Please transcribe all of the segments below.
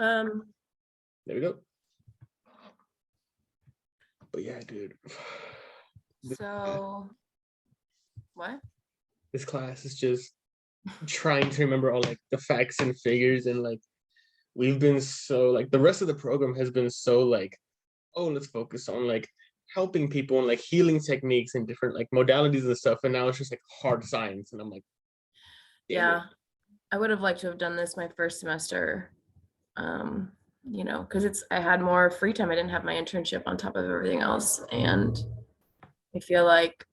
Um, There we go. But yeah, dude. so what? This class is just trying to remember all like the facts and figures, and like we've been so like the rest of the program has been so like, oh, let's focus on like helping people and like healing techniques and different like modalities and stuff. And now it's just like hard science. And I'm like, damn Yeah, it. I would have liked to have done this my first semester. Because I had more free time. I didn't have my internship on top of everything else. And I feel like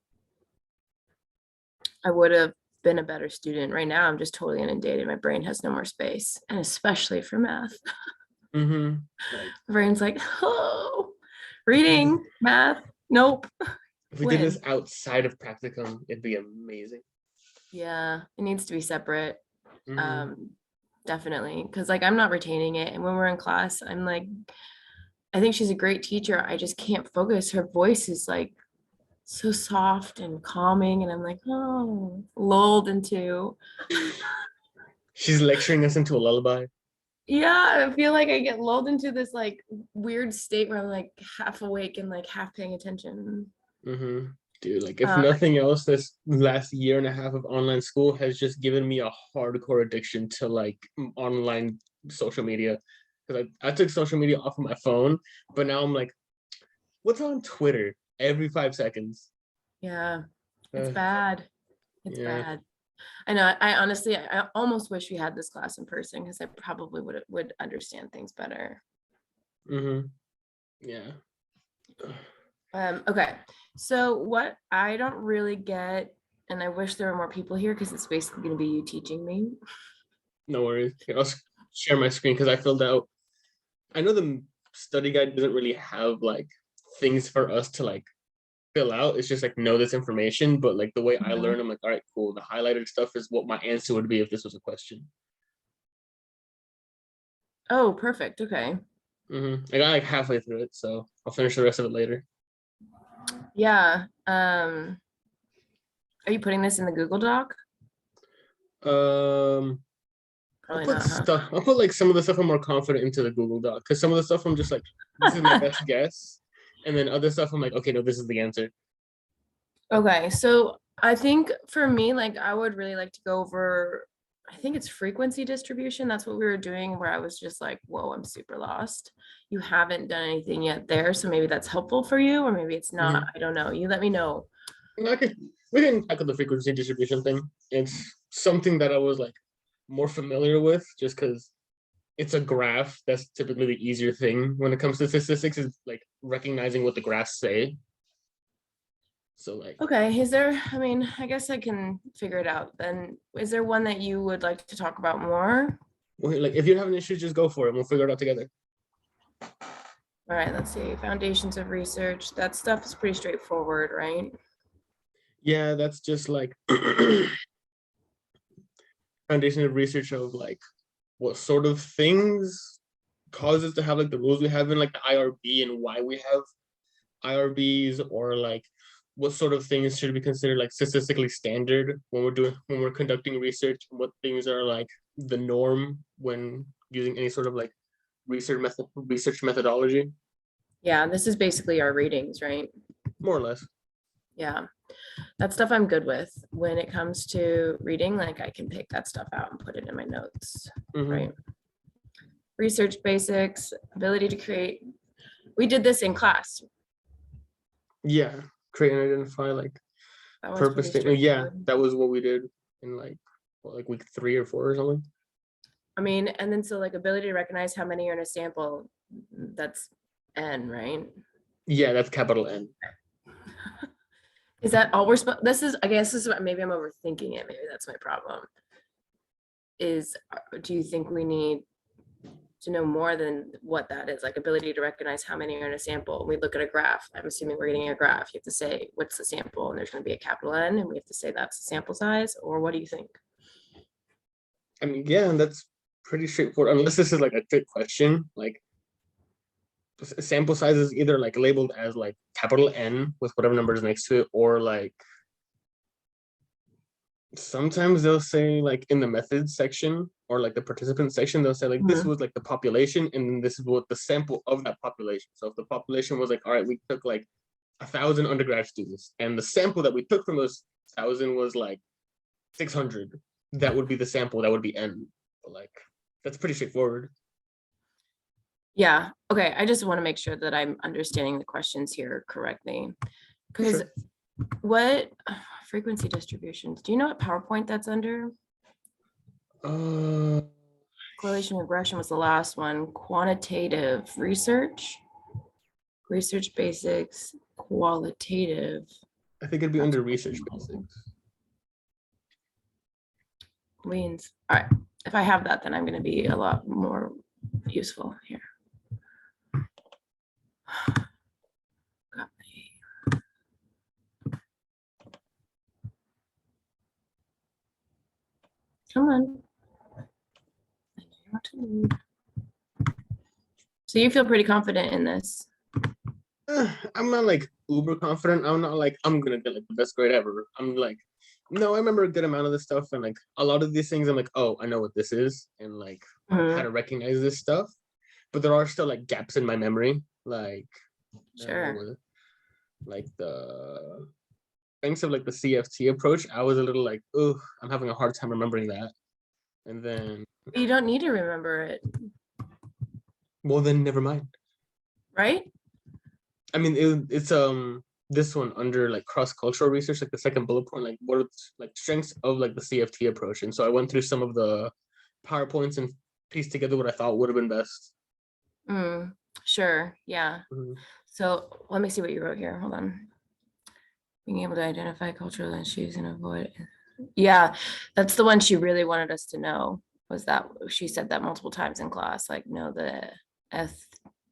I would have been a better student. Right now, I'm just totally inundated. My brain has no more space, and especially for math. Mm-hmm. Like My brain's like, oh, reading, math, nope. if we did this When? outside of practicum, it'd be amazing. Yeah, it needs to be separate. Mm-hmm. Definitely. Because like I'm not retaining it. And when we're in class, I'm like, I think she's a great teacher. I just can't focus. Her voice is like so soft and calming. And I'm like, oh, lulled into. She's lecturing us into a lullaby. Yeah, I feel like I get lulled into this like weird state where I'm like half awake and like half paying attention. Mm-hmm. Dude, like if Uh, nothing else, this last year and a half of online school has just given me a hardcore addiction to like online social media. Because I took social media off of my phone, but now I'm like, what's on Twitter every 5 seconds? yeah, it's Uh, bad. It's yeah. bad. I know. I honestly, I almost wish we had this class in person because I probably would understand things better. Mm-hmm. Yeah. Okay, so what I don't really get, and I wish there were more people here because it's basically going to be you teaching me. No worries. Here, I'll share my screen because I filled out. I know the study guide doesn't really have like things for us to like fill out. It's just like know this information, but like the way I learn, Mhm. I'm like, all right, cool. The highlighted stuff is what my answer would be if this was a question. Oh, perfect. Okay. I got like halfway through it, so I'll finish the rest of it later. Yeah. Are you putting this in the Google Doc? Um, I'll Probably put not, huh? stuff. I'll put like some of the stuff I'm more confident into the Google Doc because some of the stuff I'm just like, this is my best guess, and then other stuff I'm like, okay, no, this is the answer. Okay, so I think for me, like I would really like to go over, I think it's frequency distribution. That's what we were doing, where I was just like, whoa, I'm super lost. You haven't done anything yet there, so maybe that's helpful for you, or maybe it's not. Mm-hmm. I don't know. You let me know. I could we can tackle the frequency distribution thing. It's something that I was like more familiar with, just because it's a graph. That's typically the easier thing when it comes to statistics is like recognizing what the graphs say. So like, Okay, is there, I mean, I guess I can figure it out then. Is there one that you would like to talk about more? like if you're having issues, just go for it. We'll figure it out together. All right, let's see. Foundations of research. That stuff is pretty straightforward, right? Yeah, that's just like foundation of research of like what sort of things cause us to have like the rules we have in like the IRB and why we have IRBs, or like what sort of things should be considered like statistically standard when we're conducting research, what things are like the norm when using any sort of like research methodology, Yeah, this is basically our readings, right? more or less. Yeah, that stuff I'm good with. When it comes to reading, like I can pick that stuff out and put it in my notes, Mm-hmm. right? Research basics, ability to create. We did this in class. Yeah, create and identify like That was purpose pretty statement. Yeah, straightforward. that was what we did in like what, like week 3 or 4 or something. I mean, and then so like ability to recognize how many are in a sample, that's N, right? Yeah, that's capital N. Is that all we're supposed, this is, I guess this is what, maybe I'm overthinking it. Maybe that's my problem. Is, do you think we need to know more than what that is, like ability to recognize how many are in a sample? We look at a graph. I'm assuming we're getting a graph. You have to say what's the sample, and there's going to be a capital N, and we have to say that's the sample size. Or what do you think? I mean, yeah, that's pretty straightforward. Unless this is like a trick question, like sample size is either like labeled as like capital N with whatever number is next to it, or like sometimes they'll say like in the methods section, or like the participant section, they'll say like this was like the population, and then this is what the sample of that population. So if the population was like, all right, we took like 1,000 undergrad students, and the sample that we took from those 1,000 was like 600, that would be the sample, that would be N. But like that's pretty straightforward. Yeah, okay, I just want to make sure that I'm understanding the questions here correctly. Because Sure. what frequency distributions, do you know what PowerPoint that's under? Correlation regression was the last one. Quantitative research, research basics, qualitative. I think it'd be under research basics. Leans. All right, if I have that, then I'm going to be a lot more useful here. Got me. Come on. I know you want to leave. So you feel pretty confident in this? I'm not like uber confident. I'm not like I'm gonna get like the best grade ever. I'm like, no, I remember a good amount of this stuff, and like a lot of these things, I'm like, oh, I know what this is, and like how to recognize this stuff. But there are still like gaps in my memory, like Sure. Like the thanks of like the CFT approach, I was a little like, oh, I'm having a hard time remembering that. And then You don't need to remember it, well, then never mind. right? I mean, it's this one under like cross-cultural research, like the second bullet point, like what are like strengths of like the CFT approach. And so I went through some of the PowerPoints and pieced together what I thought would have been best. Sure, yeah. So let me see what you wrote here. Hold on. Being able to identify cultural issues and avoid. Yeah, that's the one she really wanted us to know, was that she said that multiple times in class, like know the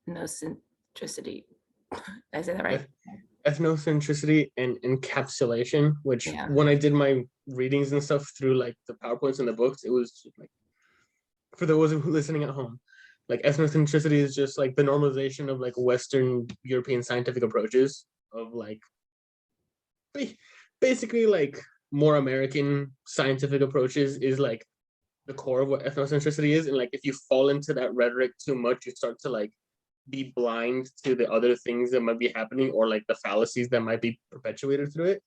ethnocentricity. Did I say that right? Ethnocentricity and encapsulation, which Yeah. when I did my readings and stuff through like the PowerPoints and the books, it was like, for those listening at home, like ethnocentricity is just like the normalization of like Western European scientific approaches of like basically like more American scientific approaches is like the core of what ethnocentricity is. And like if you fall into that rhetoric too much, you start to like be blind to the other things that might be happening, or like the fallacies that might be perpetuated through it.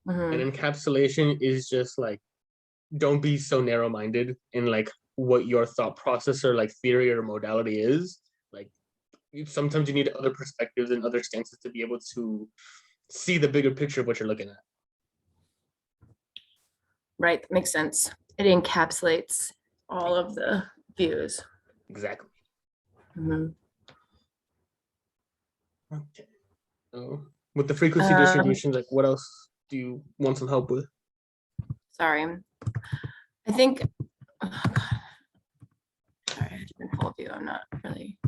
And encapsulation is just like, don't be so narrow-minded in like what your thought process or like theory or modality is. Like sometimes you need other perspectives and other stances to be able to see the bigger picture of what you're looking at. Right, makes sense. It encapsulates all of the views. Exactly. Okay. So with the frequency distributions, like what else do you want some help with? Sorry. I think, oh God. Sorry, I didn't pull view. I'm not really.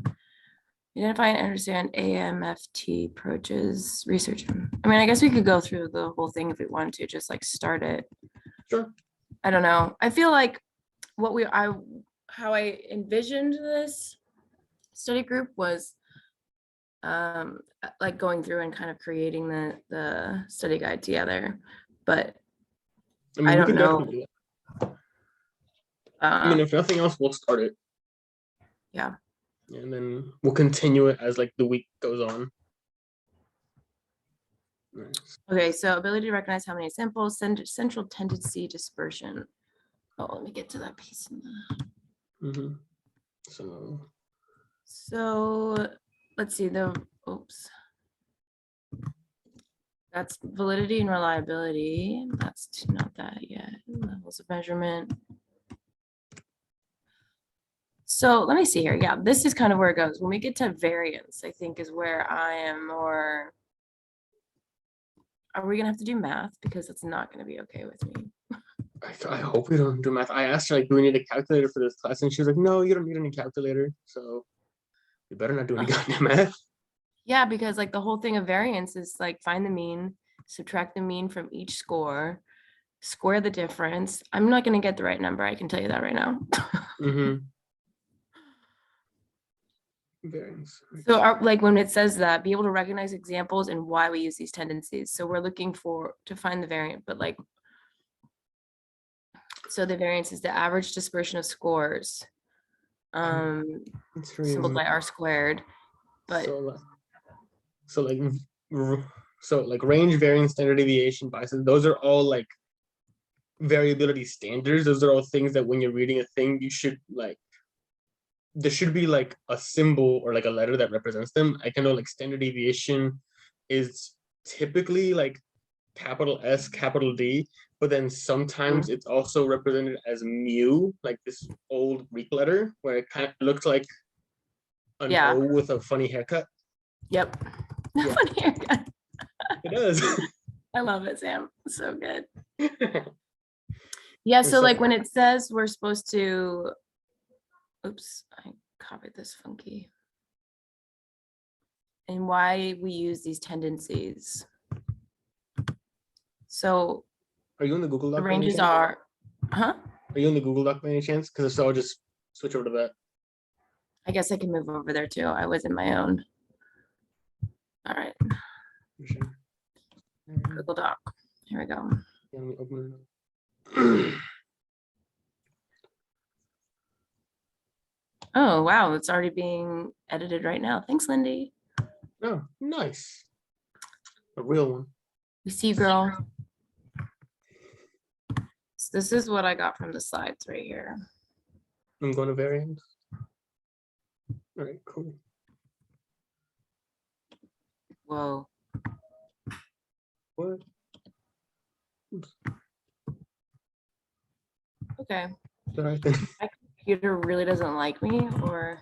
Identify and understand AMFT approaches, research. I mean, I guess we could go through the whole thing if we wanted to, just like start it. Sure. I don't know. I feel like how I envisioned this study group was like going through and kind of creating the study guide together, but I mean, I we don't can know. definitely do that. I mean, if nothing else, we'll start it. Yeah. And then we'll continue it as like the week goes on. Nice. Okay, so ability to recognize how many samples, central tendency dispersion. Oh, let me get to that piece. So let's see that's validity and reliability. That's not that yet. Levels of measurement. So let me see here. Yeah, this is kind of where it goes. When we get to variance, I think is where I am more. Are we gonna have to do math? Because it's not gonna be okay with me. I hope we don't do math. I asked her, like, do we need a calculator for this class? And she was like, no, you don't need any calculator. So you better not do any goddamn math. Yeah, because like the whole thing of variance is like find the mean, subtract the mean from each score, square the difference. I'm not gonna get the right number. I can tell you that right now. Variance. So like when it says that, be able to recognize examples and why we use these tendencies. So we're looking to find the variant, but like So the variance is the average dispersion of scores. It's Symbolized by R squared, but so like, so like so like range, variance, standard deviation, biases, those are all like variability standards. Those are all things that when you're reading a thing, you should like, there should be like a symbol or like a letter that represents them. I can know like standard deviation is typically like capital S, capital D, but then sometimes it's also represented as mu, like this old Greek letter where it kind of looked like an yeah. O with a funny haircut. Yep. Yeah. Funny haircut. It does. I love it, Sam. It's so good. Yeah, so So- like when it says we're supposed to, oops, I copied this funky. And why we use these tendencies. So Are you in the Google the Doc? by any ranges chance? are, huh? Are you in the Google Doc by any chance? Because if so, I'll just switch over to that. I guess I can move over there too. I was in my own. All right, For sure. Google Doc. Here we go. Yeah, let me open it up. Oh, wow, it's already being edited right now. Thanks, Lindy. Oh, nice. A real one. We see you, girl. So this is what I got from the slides right here. I'm going to variance. All right, cool. Whoa. What? Okay. All right then. My computer really doesn't like me, or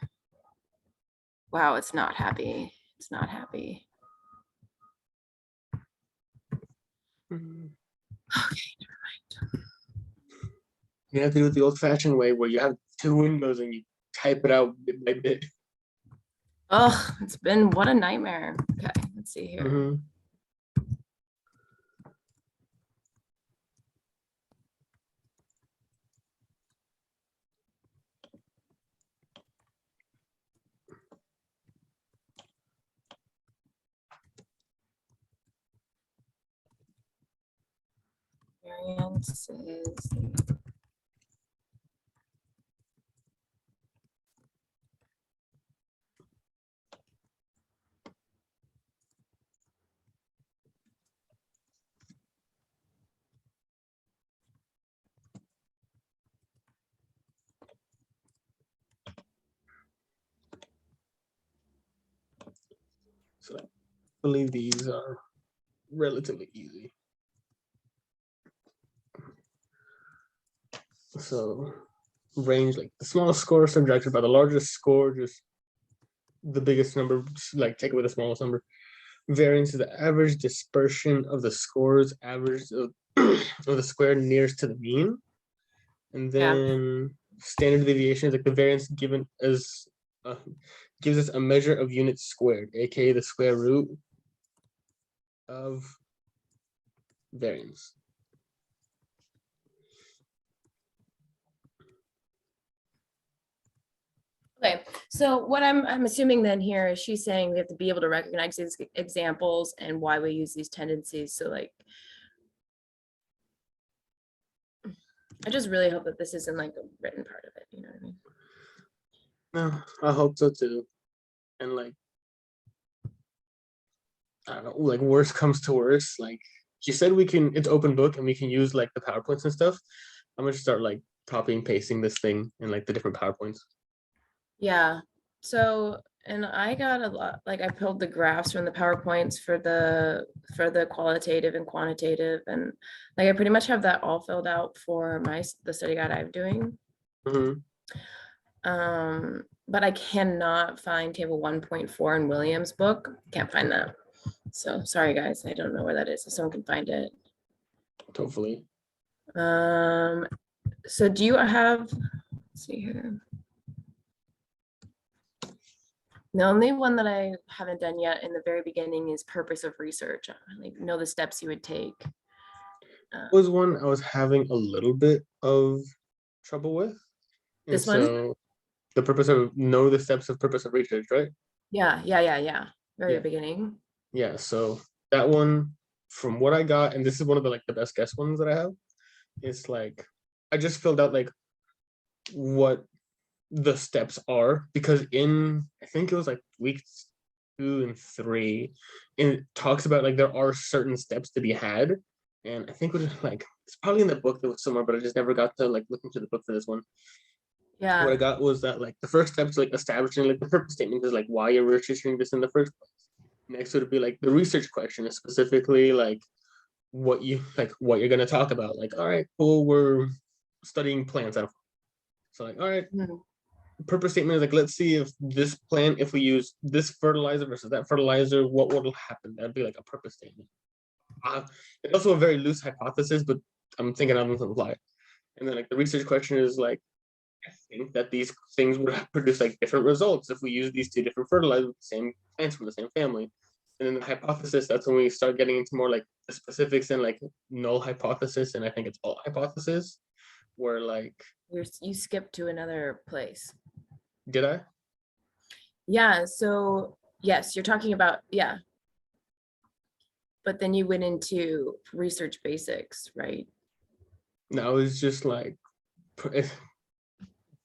wow, it's not happy. It's not happy. Mm. Okay, never mind. You have to do it the old-fashioned way where you have two windows and you type it out bit by bit. Ugh, it's been what a nightmare. Okay, let's see here. Mhm. Variance is So I believe these are relatively easy. So range, like the smallest score subtracted by the largest score, just the biggest number, like take away the smallest number. Variance is the average dispersion of the scores, average of, of the square nearest to the mean. And Yeah. then standard deviation is like the variance given as gives us a measure of units squared, aka the square root of variance. okay. So what I'm assuming then here is she's saying we have to be able to recognize these examples and why we use these tendencies. So like, I just really hope that this isn't like a written part of it. You know what I mean? No, I hope so too. And like, I don't know, like worst comes to worst, like she said we can, it's open book and we can use like the PowerPoints and stuff. I'm gonna start like copying pasting this thing in like the different PowerPoints. Yeah. So, and I got a lot, like I pulled the graphs from the PowerPoints for the qualitative and quantitative, and like I pretty much have that all filled out for the study guide I'm doing. Mhm. But I cannot find table 1.4 in Williams' book. Can't find that. So sorry guys, I don't know where that is. If someone can find it. Hopefully. So do you have, let's see here. The only one that I haven't done yet in the very beginning is purpose of research. Like know the steps you would take. Was one I was having a little bit of trouble with. And This one? so the purpose of know the steps of purpose of research, right? Yeah. Very Yeah. beginning. Yeah, so that one, from what I got, and this is one of the like the best guess ones that I have, it's like I just filled out like what the steps are, because in, I think it was like week 2 and 3, and it talks about like there are certain steps to be had. And I think it was like, it's probably in the book that was somewhere, but I just never got to like look into the book for this one. What I Yeah. got was that like the first step is like establishing like the purpose statement, is like why you're researching this in the first place. Next would be like the research question, is specifically like what you're going to talk about. Like, all right, cool, we're studying plants. So like, all right, Mhm. purpose statement is like, let's see if this plant, if we use this fertilizer versus that fertilizer, what will happen. That'd be like a purpose statement. It's also a very loose hypothesis, but I'm thinking on the fly. And then like the research question is like, I think that these things would produce like different results if we use these two different fertilizers with the same plants from the same family. And then the hypothesis, that's when we start getting into more like the specifics and like null hypothesis. And I think it's all hypothesis, where like, You skipped to another place. did I? Yeah, so yes, you're talking about, yeah. But then you went into research basics, right? No, it's just like,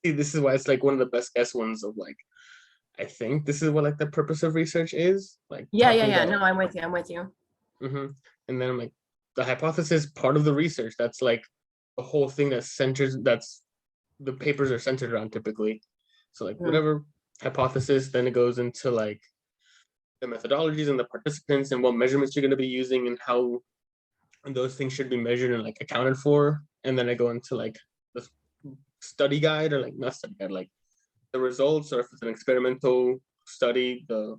see, this is why it's like one of the best guess ones of like, I think this is what like the purpose of research is, like Yeah, yeah, talking yeah. about. No, I'm with you. I'm with you. And then I'm like, the hypothesis part of the research, that's like the whole thing that centers, that's the papers are centered around typically. So like Mm. whatever hypothesis, then it goes into like the methodologies and the participants and what measurements you're going to be using and how those things should be measured and like accounted for. And then I go into like the study guide, or like not study guide, like the results, or if it's an experimental study, the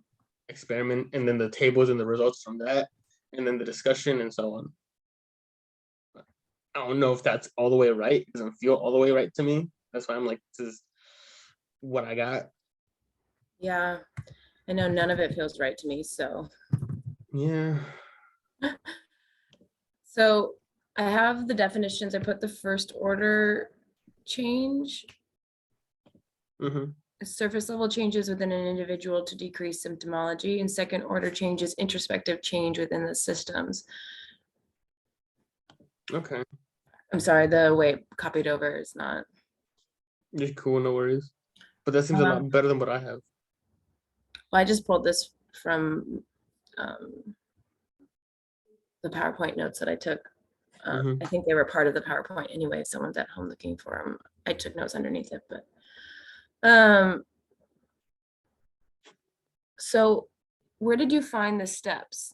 experiment, and then the tables and the results from that, and then the discussion and so on. I don't know if that's all the way right. It doesn't feel all the way right to me. That's why I'm like, this is what I got. Yeah, I know none of it feels right to me. Yeah. So I have the definitions. I put the first order change, Mm-hmm. surface level changes within an individual to decrease symptomology, and second order changes, introspective change within the systems. Okay. I'm sorry, the way it copied over is not. Yeah, cool, no worries. But that seems a lot better than what I have. Well, I just pulled this from the PowerPoint notes that I took. I think they were part of the PowerPoint anyway. If someone's at home looking for them, I took notes underneath it. But so where did you find the steps?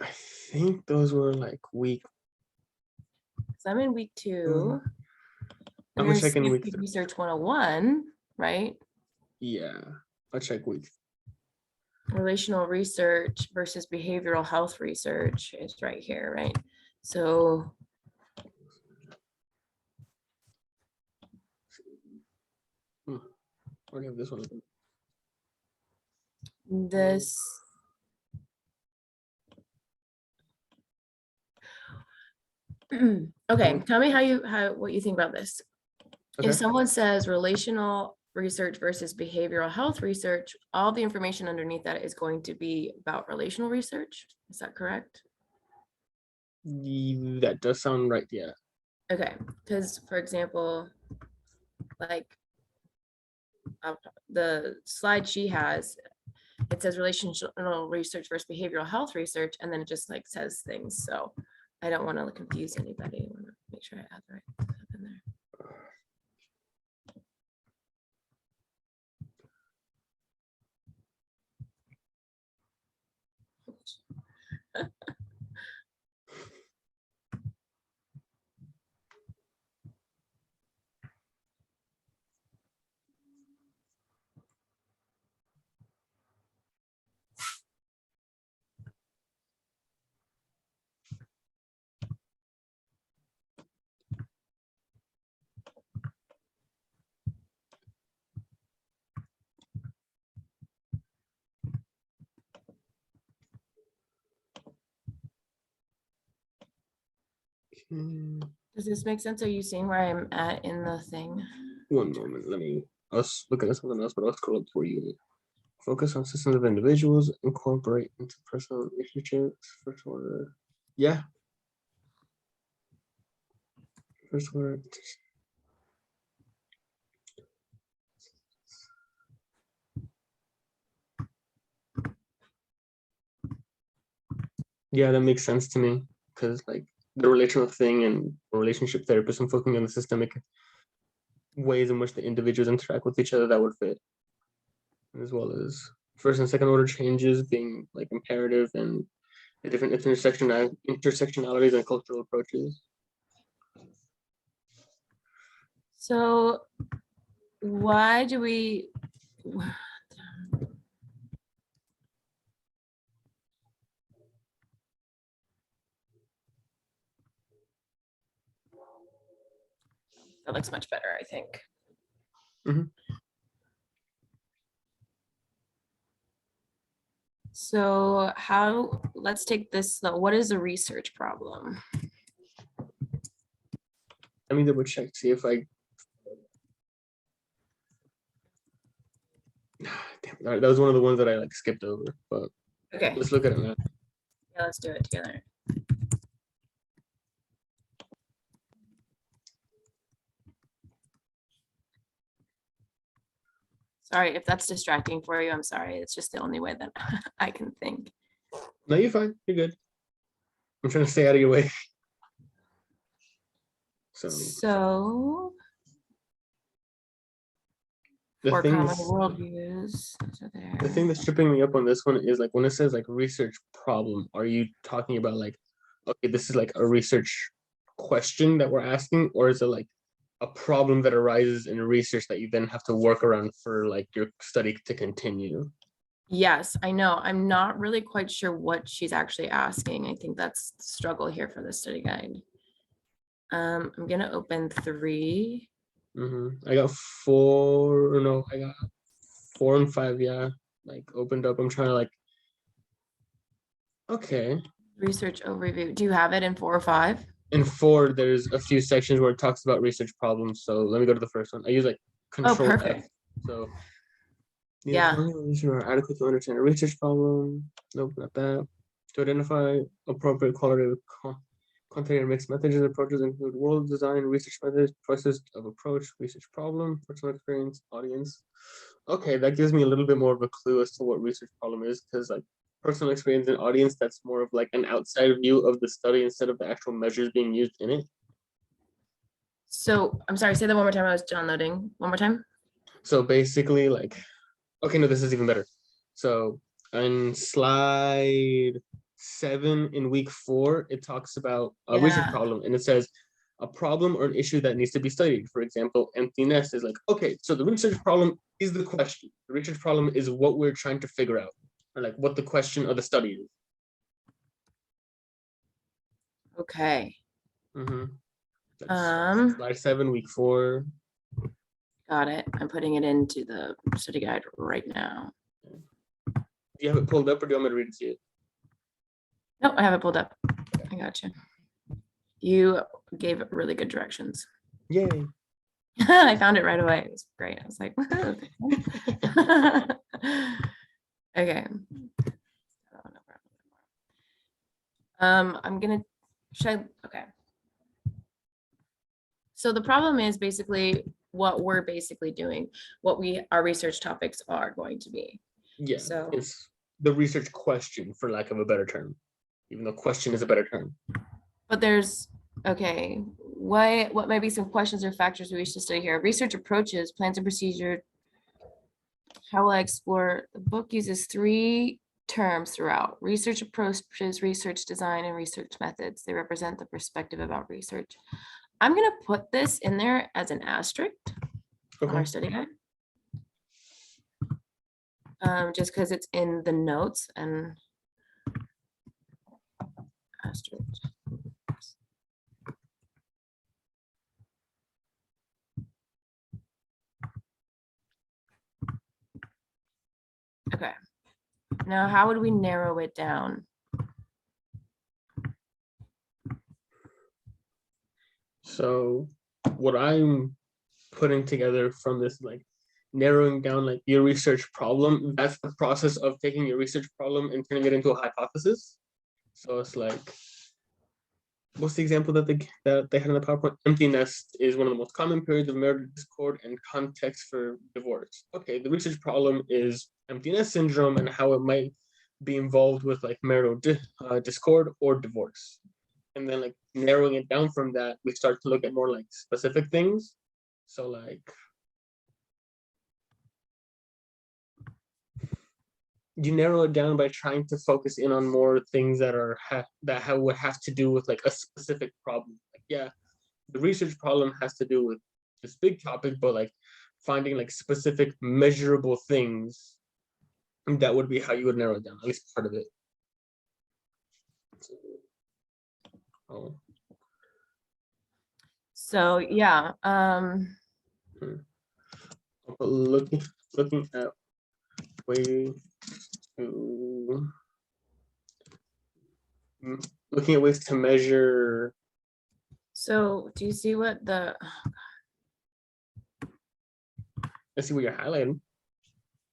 I think those were like week. So I'm in week 2. I'm And gonna there's check in week CFP 3. Research 101, right? Yeah, I'll check week. Relational research versus behavioral health research is right here, right? So Already have this one. this, okay, tell me what you think about this. Okay. If someone says relational research versus behavioral health research, all the information underneath that is going to be about relational research. Is that correct? That does sound right. Yeah. Okay, because for example, like the slide she has, it says relational research versus behavioral health research, and then it just like says things. So I don't want to confuse anybody. I want to make sure I add the right stuff in there. Does this make sense? Are you seeing where I'm at in the thing? One moment. Let me. I was looking at something else, but I'll scroll up for you. Focus on systems of individuals, incorporate into personal relationships, first order. Yeah. First word. Yeah, that makes sense to me because like the relational thing and relationship therapist and focusing on the systemic ways in which the individuals interact with each other that would fit, as well as first and second order changes being like imperative and the different intersectionalities and cultural approaches. So why do we? That looks much better, I think. Mhm. So let's take this, what is a research problem? Let me double check, see if I. Damn, that was one of the ones that I like skipped over, but Okay, let's look at it now. yeah, let's do it together. Sorry if that's distracting for you. I'm sorry. It's just the only way that I can think. No, you're fine. You're good. I'm trying to stay out of your way. So the for thing common that's- worldviews, those are there. the thing that's tripping me up on this one is like when it says like research problem, are you talking about like, okay, this is like a research question that we're asking, or is it like a problem that arises in research that you then have to work around for like your study to continue? Yes, I know. I'm not really quite sure what she's actually asking. I think that's the struggle here for the study guide. I'm gonna open 3. I got 4, or no, I got 4 and 5, yeah, like opened up. I'm trying to like, okay. Research overview. Do you have it in 4 or 5? In 4, there's a few sections where it talks about research problems. So let me go to the first one. I use like Oh, Control F. perfect. So Yeah. are adequate to understand a research problem. Nope, not that. To identify appropriate qualitative, quantitative mixed methods and approaches include world design, research methods, process of approach, research problem, personal experience, audience. Okay, that gives me a little bit more of a clue as to what research problem is, because like personal experience and audience, that's more of like an outside view of the study instead of the actual measures being used in it. So I'm sorry, say that one more time. I was downloading. One more time. So basically, like, okay, no, this is even better. So on slide 7 in week 4, it talks about a research Yeah. problem, and it says a problem or an issue that needs to be studied. For example, empty nest is like, okay, so the research problem is the question. The research problem is what we're trying to figure out, or like what the question of the study is. Okay. That's slide 7, week 4. Got it. I'm putting it into the study guide right now. Do you have it pulled up, or do you want me to read it to you? Nope, I have it pulled up. I got you. You gave really good directions. Yay. I found it right away. It was great. I was like, okay. I'm gonna okay. So the problem is basically what we're basically doing, what our research topics are going to be. Yeah, So it's the research question, for lack of a better term, even though question is a better term. But there's, okay, what might be some questions or factors we wish to study here? Research approaches, plans and procedure. How will I explore? The book uses 3 terms throughout: research approaches, research design, and research methods. They represent the perspective about research. I'm gonna put this in there as an asterisk on our study guide. Just because it's in the notes and asterisk. Okay. Now, how would we narrow it down? So what I'm putting together from this, like narrowing down like your research problem, that's the process of taking your research problem and turning it into a hypothesis. So it's like what's the example that they had in the PowerPoint? Empty nest is one of the most common periods of marital discord and context for divorce. Okay, the research problem is empty nest syndrome and how it might be involved with like marital discord or divorce. And then like narrowing it down from that, we start to look at more like specific things. So like you narrow it down by trying to focus in on more things that are would have to do with like a specific problem. Like, yeah, the research problem has to do with this big topic, but like finding like specific measurable things, that would be how you would narrow it down, at least part of it. Oh. So yeah, Looking at ways to looking at ways to measure. so do you see what the, Let's see what you're highlighting.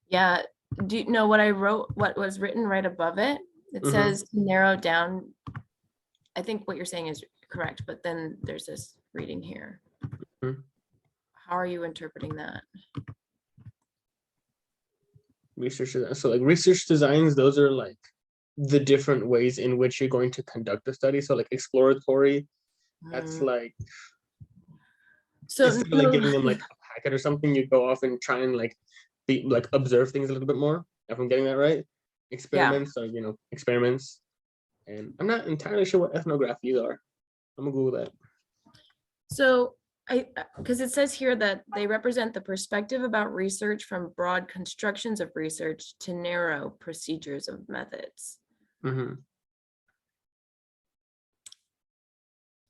yeah, do you know what I wrote, what was written right above it? It Mhm. says narrow down. I think what you're saying is correct, but then there's this reading here. Mhm. How are you interpreting that? Research design. So like research designs, those are like the different ways in which you're going to conduct a study. So like exploratory, that's Mm. like So instead of like no, giving them like a packet or something, you go off and try and like be like observe things a little bit more. If I'm getting that right, experiments are experiments, and I'm not entirely sure what ethnographies are. I'm gonna Google that. so because it says here that they represent the perspective about research from broad constructions of research to narrow procedures of methods. Mm-hmm.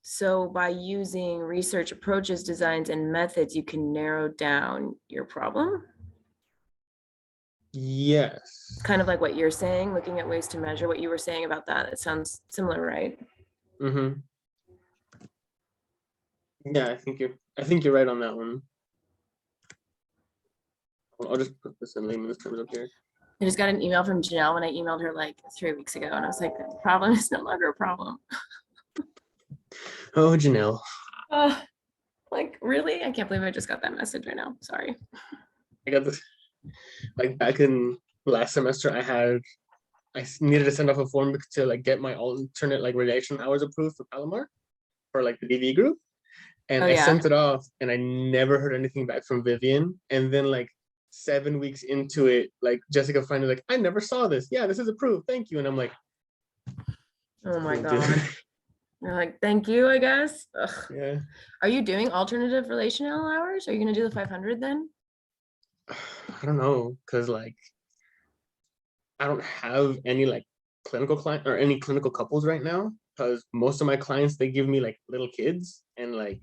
So by using research approaches, designs, and methods, you can narrow down your problem. Yes. Kind of like what you're saying, looking at ways to measure what you were saying about that. It sounds similar, right? Mm-hmm. Yeah, I think you're right on that one. I'll just put this in layman's terms up here. I just got an email from Janelle when I emailed her like 3 weeks ago, and I was like, the problem is no longer a problem. Oh, Janelle. Like, really? I can't believe I just got that message right now. Sorry. I got this like back in last semester. I needed to send off a form to like get my alternate like relation hours approved for Palomar for like the DV group. And Oh I yeah. sent it off and I never heard anything back from Vivian. And then like 7 weeks into it, like Jessica finally like, I never saw this. Yeah, this is approved. Thank you. And I'm like, Oh my God. You're like, thank you, I guess. Ugh. Yeah. Are you doing alternative relational hours? Are you gonna do the 500 then? I don't know, cause like I don't have any like clinical client or any clinical couples right now. Cause most of my clients they give me like little kids and like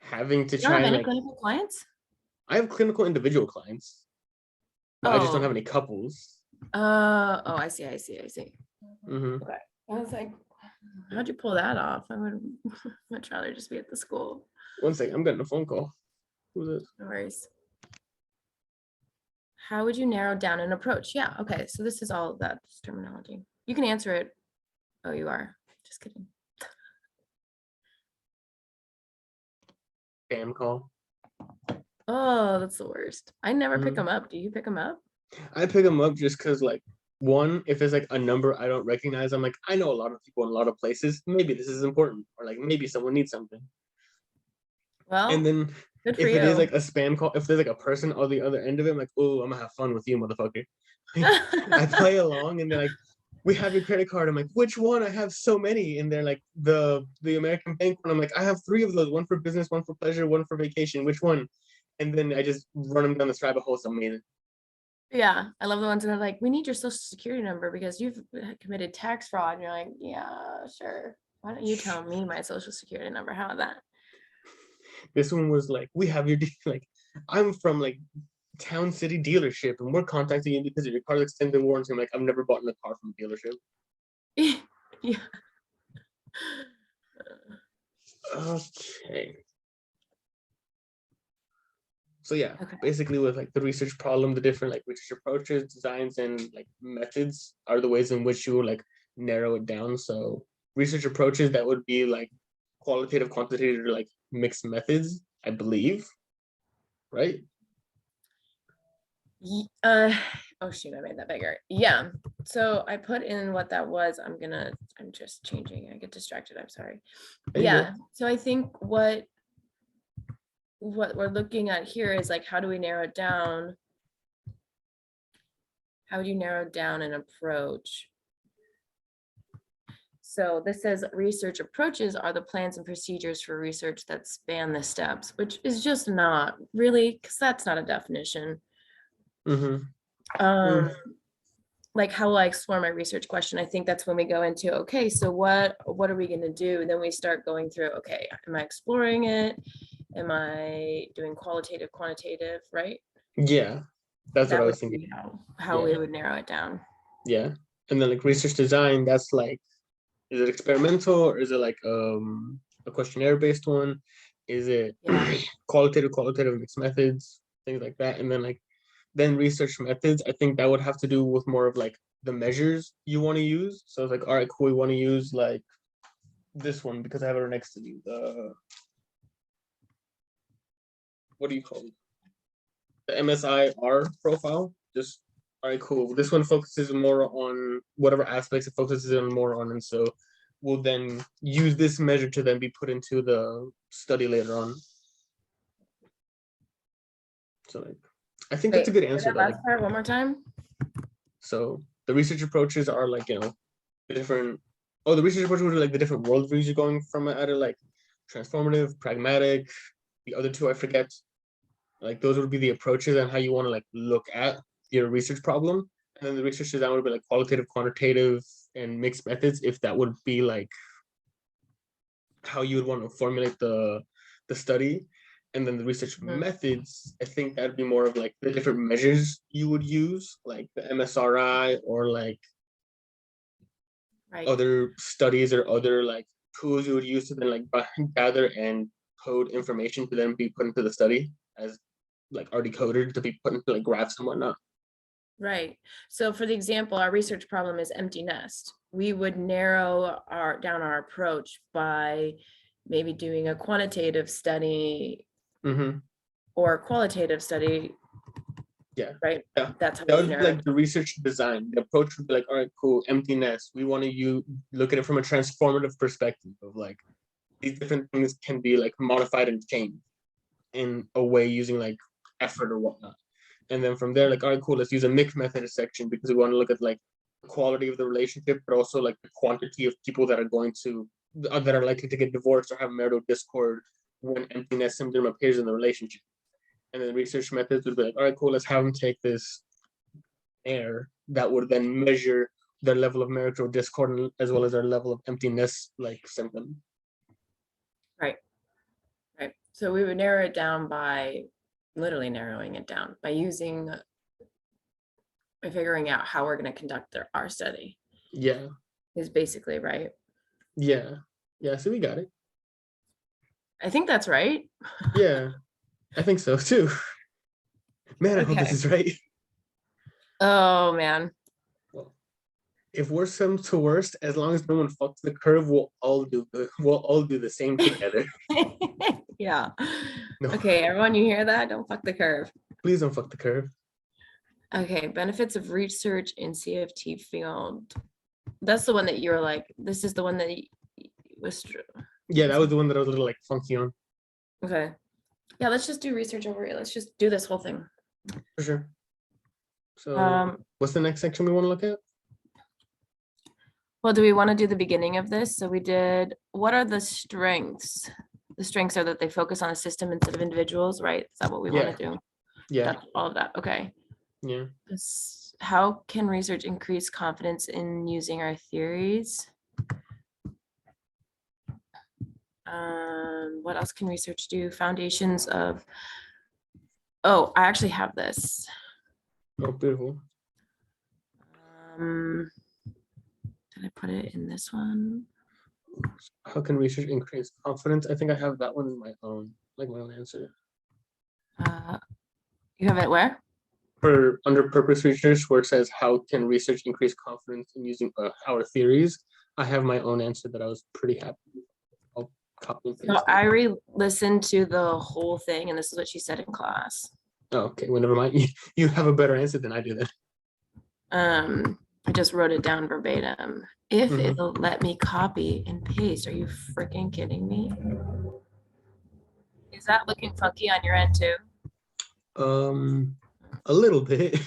having to You don't have try any like clinical clients? I have clinical individual clients, but I just don't have Oh, any couples. oh, I see. Mm-hmm. Okay. I was like, how'd you pull that off? I would much rather just be at the school. One second, I'm getting a phone call. Who's this? No worries. How would you narrow down an approach? Yeah, okay. So this is all of that terminology. You can answer it. Oh, you are. Just kidding. Spam call. Oh, that's the worst. I never pick Mhm. them up. Do you pick them up? I pick them up just because, like, one, if it's like a number I don't recognize, I'm like, I know a lot of people in a lot of places. Maybe this is important, or like maybe someone needs something. And Well, then good for if it is like you. a spam call, if there's like a person on the other end of it, I'm like, oh, I'm gonna have fun with you, motherfucker. I play along, and they're like, we have your credit card. I'm like, which one? I have so many. And they're like, the American Bank one. I'm like, I have 3 of those, one for business, one for pleasure, one for vacation. Which one? And then I just run them down this rabbit hole. So amazing. Yeah, I love the ones that are like, we need your social security number because you've committed tax fraud. And you're like, yeah, sure. Why don't you tell me my social security number? How about that? This one was like, we have your like, I'm from like Town City dealership, and we're contacting you because of your car's extended warranty. I'm like, I've never bought a car from a dealership. Yeah. Okay. So yeah, Okay. basically with like the research problem, the different like research approaches, designs, and like methods are the ways in which you will like narrow it down. So research approaches that would be like qualitative, quantitative, or like mixed methods, I believe. Right? Oh shoot, I made that bigger. Yeah. So I put in what that was. I'm just changing. I get distracted. I'm sorry. There you go. Yeah. So I think what we're looking at here is like, how do we narrow it down? How would you narrow down an approach? So this says research approaches are the plans and procedures for research that span the steps, which is just not really, because that's not a definition. Mm-hmm. Um, like how will I explore my research question? I think that's when we go into, okay, so what are we gonna do? And then we start going through, okay, am I exploring it? Am I doing qualitative, quantitative, right? Yeah, that's what That I would was thinking. be how we Yeah. would narrow it down. Yeah. And then like research design, that's like, is it experimental or is it like a questionnaire based one? Is it Yeah. qualitative mixed methods, things like that? And then research methods, I think that would have to do with more of like the measures you want to use. So it's like, all right, cool, we want to use like this one because I have it next to me. The what do you call it? The MSIR profile. Just all right, cool. This one focuses more on whatever aspects it focuses on more on, and so we'll then use this measure to then be put into the study later on. So like, I think that's a Wait, good say answer that though. Like, last part one more time. so the research approaches are like, you know, the different. Oh, the research approaches would be like the different worldviews you're going from at it, like transformative, pragmatic. The other two I forget. Like those would be the approaches and how you want to like look at your research problem. And then the research design would be like qualitative, quantitative, and mixed methods, if that would be like how you would want to formulate the study. And then the research methods, I think that'd be more of like the different measures you would use, like the MSRI or like Right. other studies or other like tools you would use to then like gather and code information to then be put into the study as like already coded to be put into like graphs and whatnot. Right. So for the example, our research problem is empty nest. We would narrow down our approach by maybe doing a quantitative study Mm-hmm. or a qualitative study, Yeah. right? Yeah. That's how That we would be narrow it. like the research design. The approach would be like, all right, cool, empty nest. We want to you look at it from a transformative perspective of like these different things can be like modified and changed in a way using like effort or whatnot. And then from there, like, all right, cool, let's use a mixed method section because we want to look at like the quality of the relationship, but also like the quantity of people that are going to that are likely to get divorced or have marital discord when emptiness symptom appears in the relationship. And then research methods would be like, all right, cool, let's have them take this air that would then measure their level of marital discord as well as their level of emptiness like symptom. Right. Right. So we would narrow it down by literally narrowing it down by figuring out how we're going to conduct our study Yeah. is basically right. Yeah. Yeah. So we got it. I think that's right. Yeah. I think so too. Man, I hope this Okay. is right. Oh man. Well, if worst comes to worst, as long as no one fucks the curve, we'll all do the same together. Yeah. No, Okay, everyone, you hear that? Don't fuck the curve. please don't fuck the curve. Okay, benefits of research in CFT field. That's the one that you were like, this is the one that was true. Yeah, that was the one that I was a little like funky on. Okay. Yeah, let's just do research over here. Let's just do this whole thing. For sure. So what's the next section we want to look at? Well, do we want to do the beginning of this? So we did, what are the strengths? The strengths are that they focus on a system instead of individuals, right? Is that what we want to do? Yeah. That's all of that. Okay. Yeah. How can research increase confidence in using our theories? What else can research do? Foundations of, oh, I actually have this. Oh, beautiful. Did I put it in this one? How can research increase confidence? I think I have that one in my own, like my own answer. You have it where? For under purpose research, where it says how can research increase confidence in using our theories, I have my own answer that I was pretty happy with. I'll copy and So paste it. I re-listened to the whole thing, and this is what she said in class. Oh, okay, well, never mind. You have a better answer than I do then. I just wrote it down verbatim. If Mhm. it'll let me copy and paste, are you freaking kidding me? Is that looking funky on your end too? A little bit.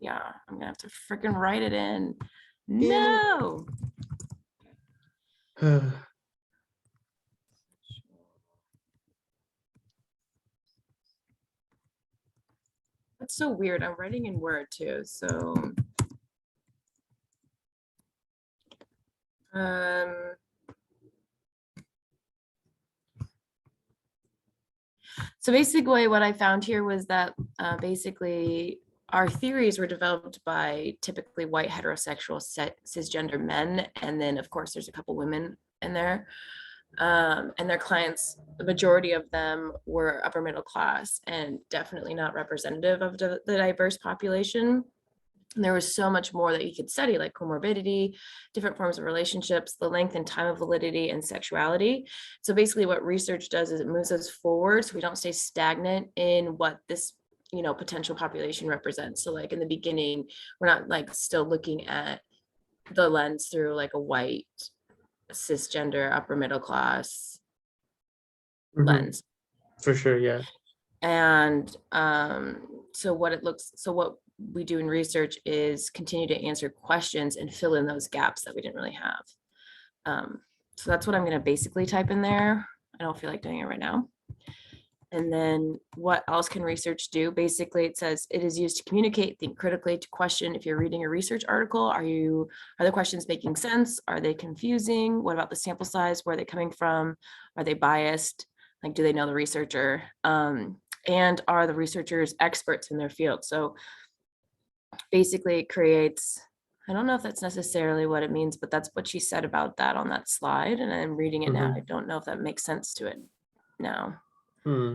Yeah, I'm gonna have to freaking write it in. Yeah. No. That's so weird. I'm writing in Word too, so um so basically what I found here was that basically our theories were developed by typically white heterosexual cisgender men, and then of course there's a couple women in there. And their clients, the majority of them were upper middle class and definitely not representative of the diverse population. And there was so much more that you could study, like comorbidity, different forms of relationships, the length and time of validity, and sexuality. So basically what research does is it moves us forward so we don't stay stagnant in what this potential population represents. So like in the beginning, we're not like still looking at the lens through like a white cisgender upper middle class Mhm. lens. For sure, yeah. And so what we do in research is continue to answer questions and fill in those gaps that we didn't really have. So that's what I'm going to basically type in there. I don't feel like doing it right now. And then what else can research do? Basically, it says it is used to communicate, think critically, to question. If you're reading a research article, are the questions making sense? Are they confusing? What about the sample size? Where are they coming from? Are they biased? Like, do they know the researcher? And are the researchers experts in their field? So basically it creates, I don't know if that's necessarily what it means, but that's what she said about that on that slide. And I'm reading it now. Mhm. I don't know if that makes sense to it now. Hmm.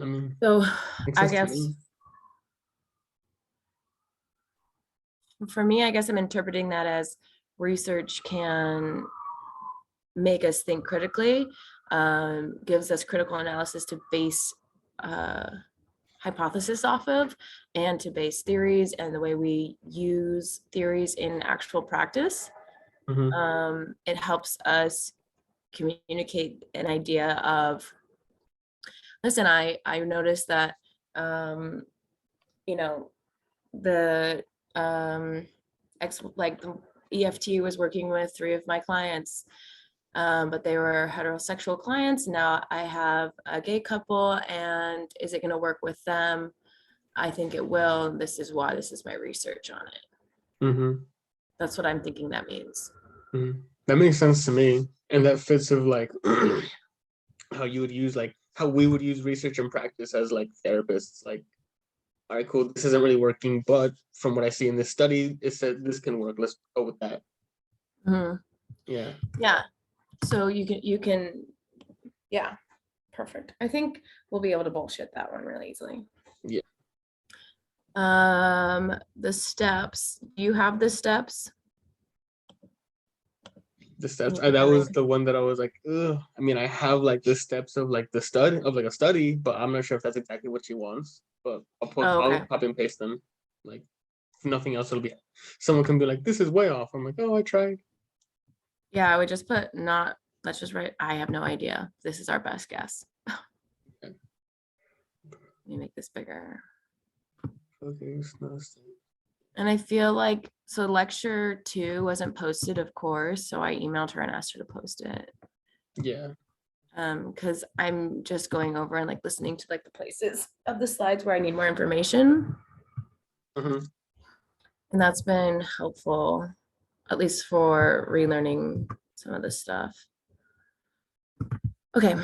I mean, So makes I sense to guess me. for me, I guess I'm interpreting that as research can make us think critically, gives us critical analysis to base hypothesis off of, and to base theories and the way we use theories in actual practice. Mhm. It helps us communicate an idea of, listen, I noticed that you know the like the EFT was working with 3 of my clients, but they were heterosexual clients. Now I have a gay couple, and is it going to work with them? I think it will. This is why. This is my research on it. Mhm. That's what I'm thinking that means. Mhm. That makes sense to me, and that fits of like how you would use like how we would use research and practice as like therapists. Like, all right, cool, this isn't really working, but from what I see in this study, it said this can work. Let's go with that. Mhm. Yeah. Yeah. So you can, yeah, perfect. I think we'll be able to bullshit that one really easily. Yeah. The steps. Do you have the steps? The steps. Can you That put them was in? the one that I was like, ugh. I mean, I have like the steps of like the study of like a study, but I'm not sure if that's exactly what she wants. But Oh, I'll okay. copy and paste them. Like, if nothing else, it'll be someone can be like, this is way off. I'm like, oh, I tried. Yeah, I would just put not, let's just write, I have no idea. This is our best guess. Okay. Let me make this bigger. Okay, it's not a study. And I feel like, so lecture 2 wasn't posted, of course, so I emailed her and asked her to post it. Yeah. Because I'm just going over and like listening to like the places of the slides where I need more information. Mhm. And that's been helpful, at least for relearning some of this stuff. Okay,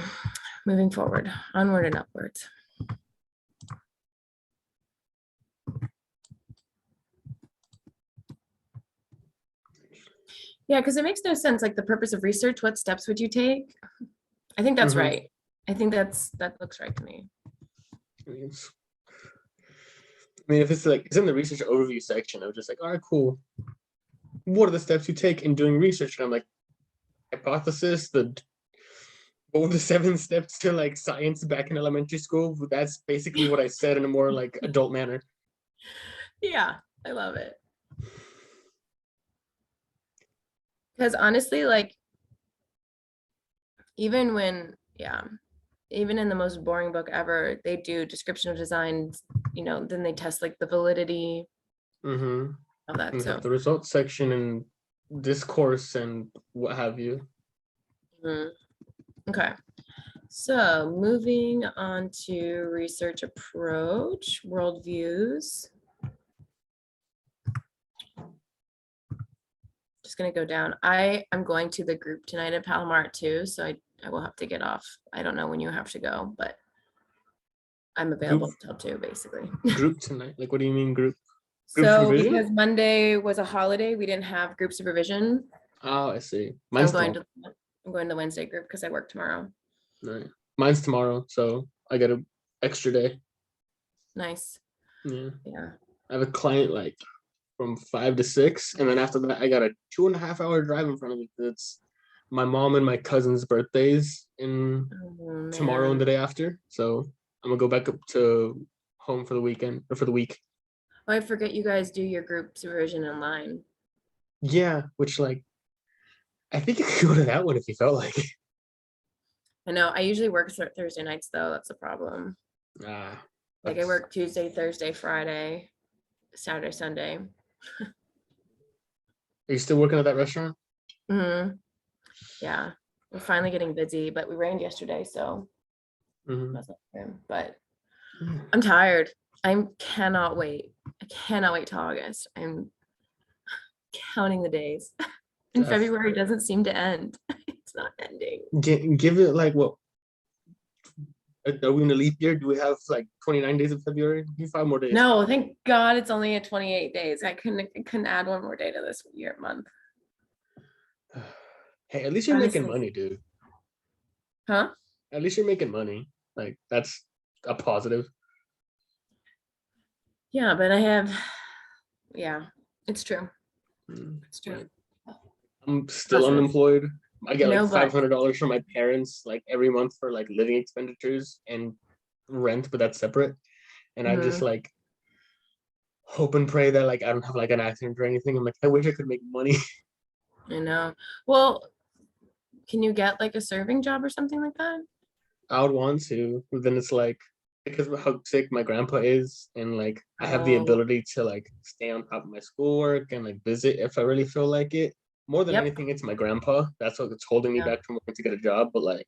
moving forward, onward and upwards. Yeah, because it makes no sense. Like the purpose of research, what steps would you take? I think that's Mhm. right. I think that looks right to me. I mean, if it's like it's in the research overview section, I was just like, all right, cool. what are the steps you take in doing research? And I'm like, hypothesis, what were the 7 steps to like science back in elementary school? That's basically what I said in a more like adult manner. Yeah, I love it. Because honestly, like, even when, yeah, even in the most boring book ever, they do description of designs, then they test like the validity, Mm-hmm. all that. And So, have the results section and discourse and what have you. mm, okay. So moving on to research approach, worldviews. Just gonna go down. I am going to the group tonight at Palomar too, so I will have to get off. I don't know when you have to go, but I'm available till 2 basically. Group tonight. Like, what do you mean group? Group So supervision? because Monday was a holiday, we didn't have group supervision. Oh, I see. So Mine's I'm going to the Wednesday group because I work tomorrow. right. Mine's tomorrow, so I get an extra day. Nice. Yeah. Yeah. I have a client like from 5 to 6, and then after that, I got a 2.5 hour drive in front of me. It's my mom and my cousin's birthdays in Oh, tomorrow and man. the day after. So I'm gonna go back up to home for the weekend or for the week. Oh, I forget you guys do your group supervision online. Yeah, which like I think you could go to that one if you felt like it. I know. I usually work Thursday nights though. That's a problem. Ah, Like I work Tuesday, Thursday, Friday, Saturday, Sunday. Are you still working at that restaurant? Hmm. Yeah, we're finally getting busy, but we rained yesterday, so Mhm. that's not good. But Mm. I'm tired. I cannot wait. I cannot wait till August. I'm counting the days. And That's February fair. doesn't seem to end. It's not ending. Give it like what? Are we in a leap year? Do we have like 29 days of February? Give me 5 more days. No, thank God it's only at 28 days. I couldn't add one more day to this month. Hey, at least you're making Honestly. money, dude. Huh? At least you're making money. Like that's a positive. Yeah, but yeah, it's true. It's true. Right. I'm still Positive. unemployed. I get like No, but $500 from my parents like every month for like living expenditures and rent, but that's separate. And I just mhm, like hope and pray that like I don't have like an accident or anything. I'm like, I wish I could make money. I know. Well, can you get like a serving job or something like that? I would want to, but then it's like because of how sick my grandpa is, and like I have the Oh, ability to like stay on top of my schoolwork and like visit if I really feel like it. More than yep. anything, it's my grandpa. That's what's holding me Yeah. back from wanting to get a job. But like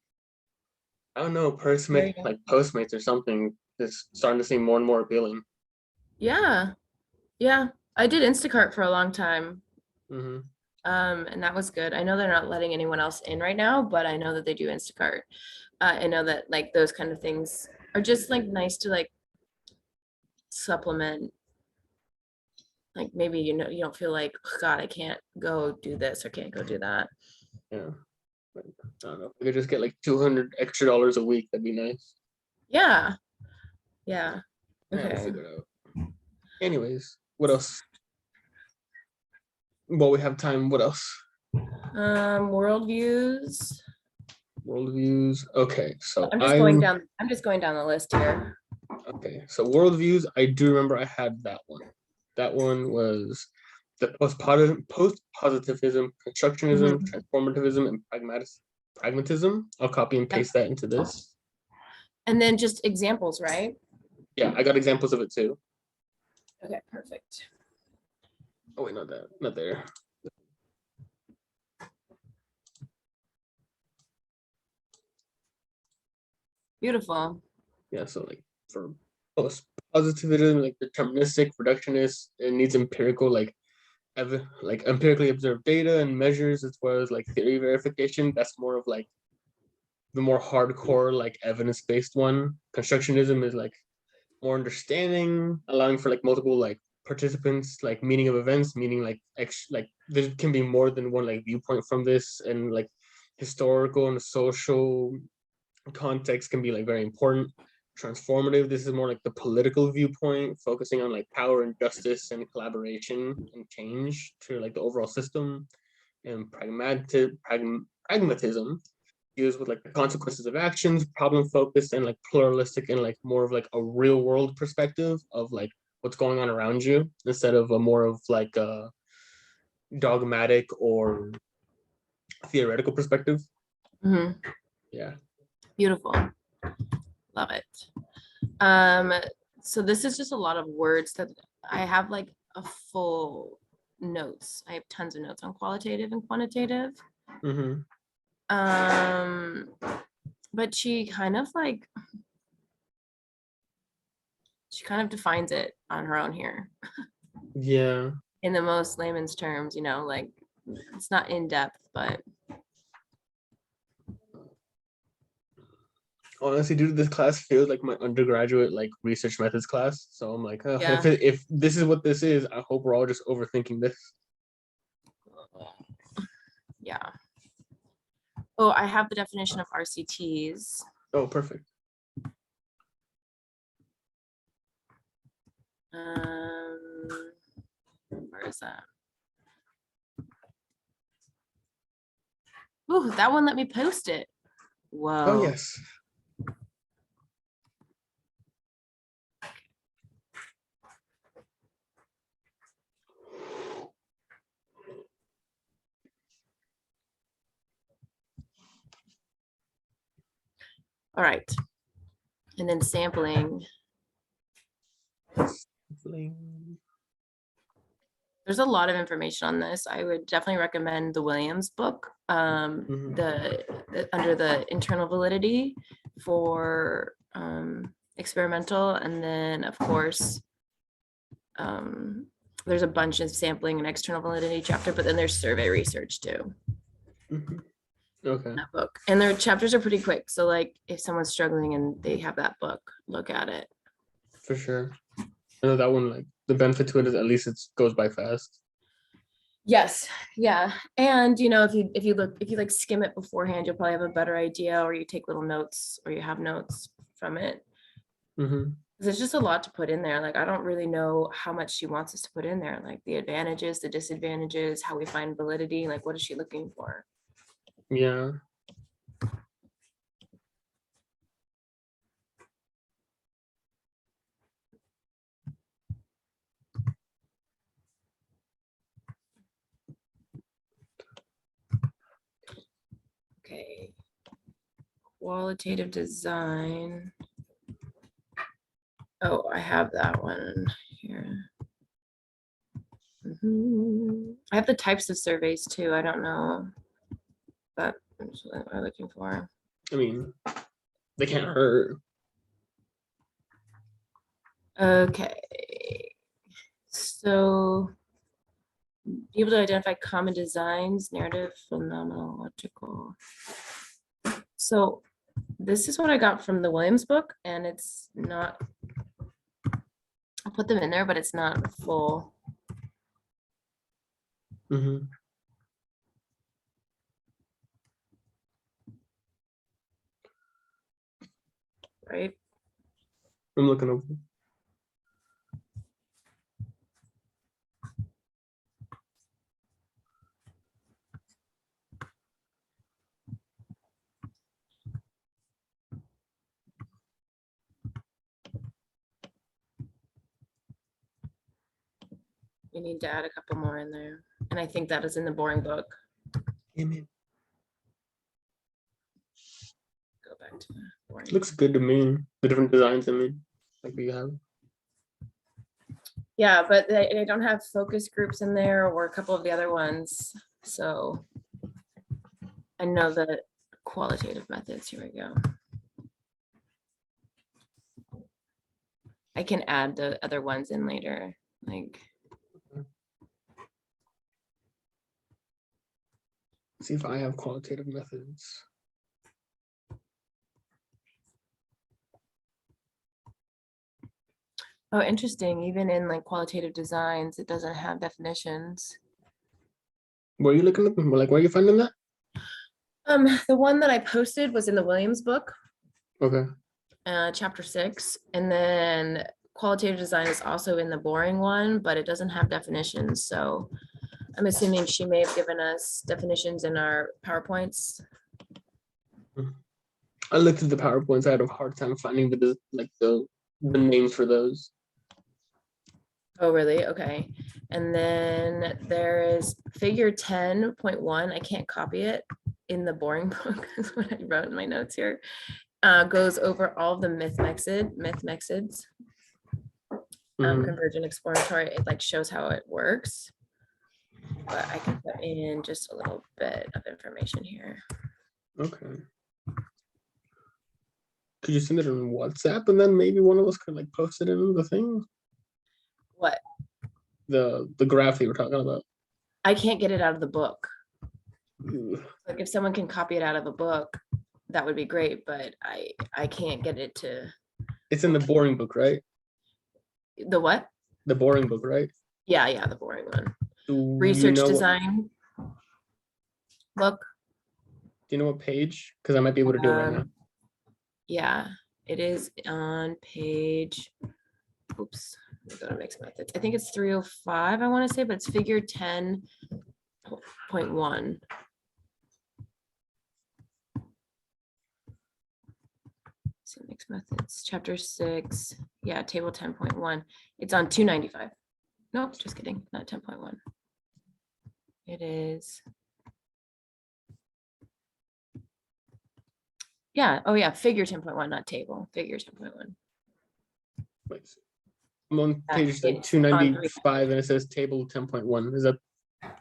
I don't know, There Postmate you go. like Postmates or something is starting to seem more and more appealing. Yeah. Yeah. I did Instacart for a long time. Hmm. And that was good. I know they're not letting anyone else in right now, but I know that they do Instacart. I know that like those kind of things are just like nice to like supplement. Like maybe you don't feel like, "Oh, God, I can't go do this or can't go do that." Yeah, like, I don't know. If I could just get like $200 extra a week, that'd be nice. Yeah. Yeah. Yeah, we'll Okay. figure it out. Anyways, what else? Well, we have time. What else? Worldviews. Worldviews. Okay, so I'm just going down the list here. okay, so worldviews. I do remember I had that one. That one was the post positivism, constructionism, Mhm. transformativism, and pragmatism. I'll copy and Yep. paste that into this. And then just examples, right? Yeah, I got examples of it too. Okay, perfect. Oh wait, not that, not there. Beautiful. Yeah, so like for post positivism, like deterministic, reductionist, it needs empirical, like empirically observed data and measures as well as like theory verification. That's more of like the more hardcore, like evidence-based one. Constructionism is like more understanding, allowing for like multiple like participants, like meaning of events, meaning like there can be more than one like viewpoint from this, and like historical and social context can be like very important. transformative. This is more like the political viewpoint, focusing on like power and justice and collaboration and change to like the overall system. And pragmatism deals with like the consequences of actions, problem focused and like pluralistic and like more of like a real world perspective of like what's going on around you instead of a more of like a dogmatic or theoretical perspective. Mhm. Yeah. Beautiful. Love it. So this is just a lot of words that I have like a full notes. I have tons of notes on qualitative and quantitative. Mm-hmm. But she kind of defines it on her own here Yeah. in the most layman's terms, like it's not in depth, but Honestly, dude, this class feels like my undergraduate like research methods class. So I'm like, Yeah. if this is what this is, I hope we're all just overthinking this. yeah. Oh, I have the definition of RCTs. Oh, perfect. Where is that? Oh, that one let me post it. Whoa. Oh, yes. All right. And then sampling. There's a lot of information on this. I would definitely recommend the Williams book, under the internal validity for experimental. And then of course, there's a bunch of sampling and external validity chapter, but then there's survey research too. Okay. In that book. And their chapters are pretty quick. So like if someone's struggling and they have that book, look at it. For sure. I know that one, like the benefit to it is at least it goes by fast. Yes. Yeah. And if you like skim it beforehand, you'll probably have a better idea, or you take little notes or you have notes from it. There's just a lot to put in there. Like, I don't really know how much she wants us to put in there, like the advantages, the disadvantages, how we find validity, like what is she looking for? Yeah. Okay. Qualitative design. Oh, I have that one here. I have the types of surveys too. I don't know, but that's what I'm looking for. I mean, they can't hurt. Okay. So be able to identify common designs, narrative, phenomenological. So this is what I got from the Williams book, and it's not, I'll put them in there, but it's not full. Right? I'm looking over. We need to add a couple more in there. And I think that is in the boring book. Amen. Go back to the boring. Looks good to me. The different designs, I mean, like we have. Yeah, but they don't have focus groups in there or a couple of the other ones. So I know the qualitative methods. Here we go. I can add the other ones in later. Like, see if I have qualitative methods. oh, interesting. Even in like qualitative designs, it doesn't have definitions. Where are you looking at? Like, where are you finding that? The one that I posted was in the Williams book. Okay. chapter 6, and then qualitative design is also in the boring one, but it doesn't have definitions. So I'm assuming she may have given us definitions in our PowerPoints. I looked at the PowerPoints. I had a hard time finding the names for those. Oh, really? Okay. And then there is figure 10.1. I can't copy it in the boring book. Is what I wrote in my notes here. Goes over all of the myth-mexids. Mhm. Convergent exploratory. It like shows how it works. But I can put in just a little bit of information here. Okay. Could you send it on WhatsApp and then maybe one of us could like post it in the thing? What? The graph that you were talking about. I can't get it out of the book. Ugh. Like if someone can copy it out of the book, that would be great, but I can't get it to It's in the boring book, right? the what? The boring book, right? Yeah, the boring one. Do you Research know design book. Do you know what page? Because I might be able to do it right now. Yeah, it is on page, oops, let me go to mixed methods. I think it's 305, I want to say, but it's figure 10.1. So mixed methods, chapter 6, yeah, table 10.1. It's on 295. Nope, just kidding, not 10.1. It is. Yeah, oh yeah, figure 10.1, not table, figure 10.1. Wait, I'm on Yeah, page like it's on 295 and it says table 10.1. Is that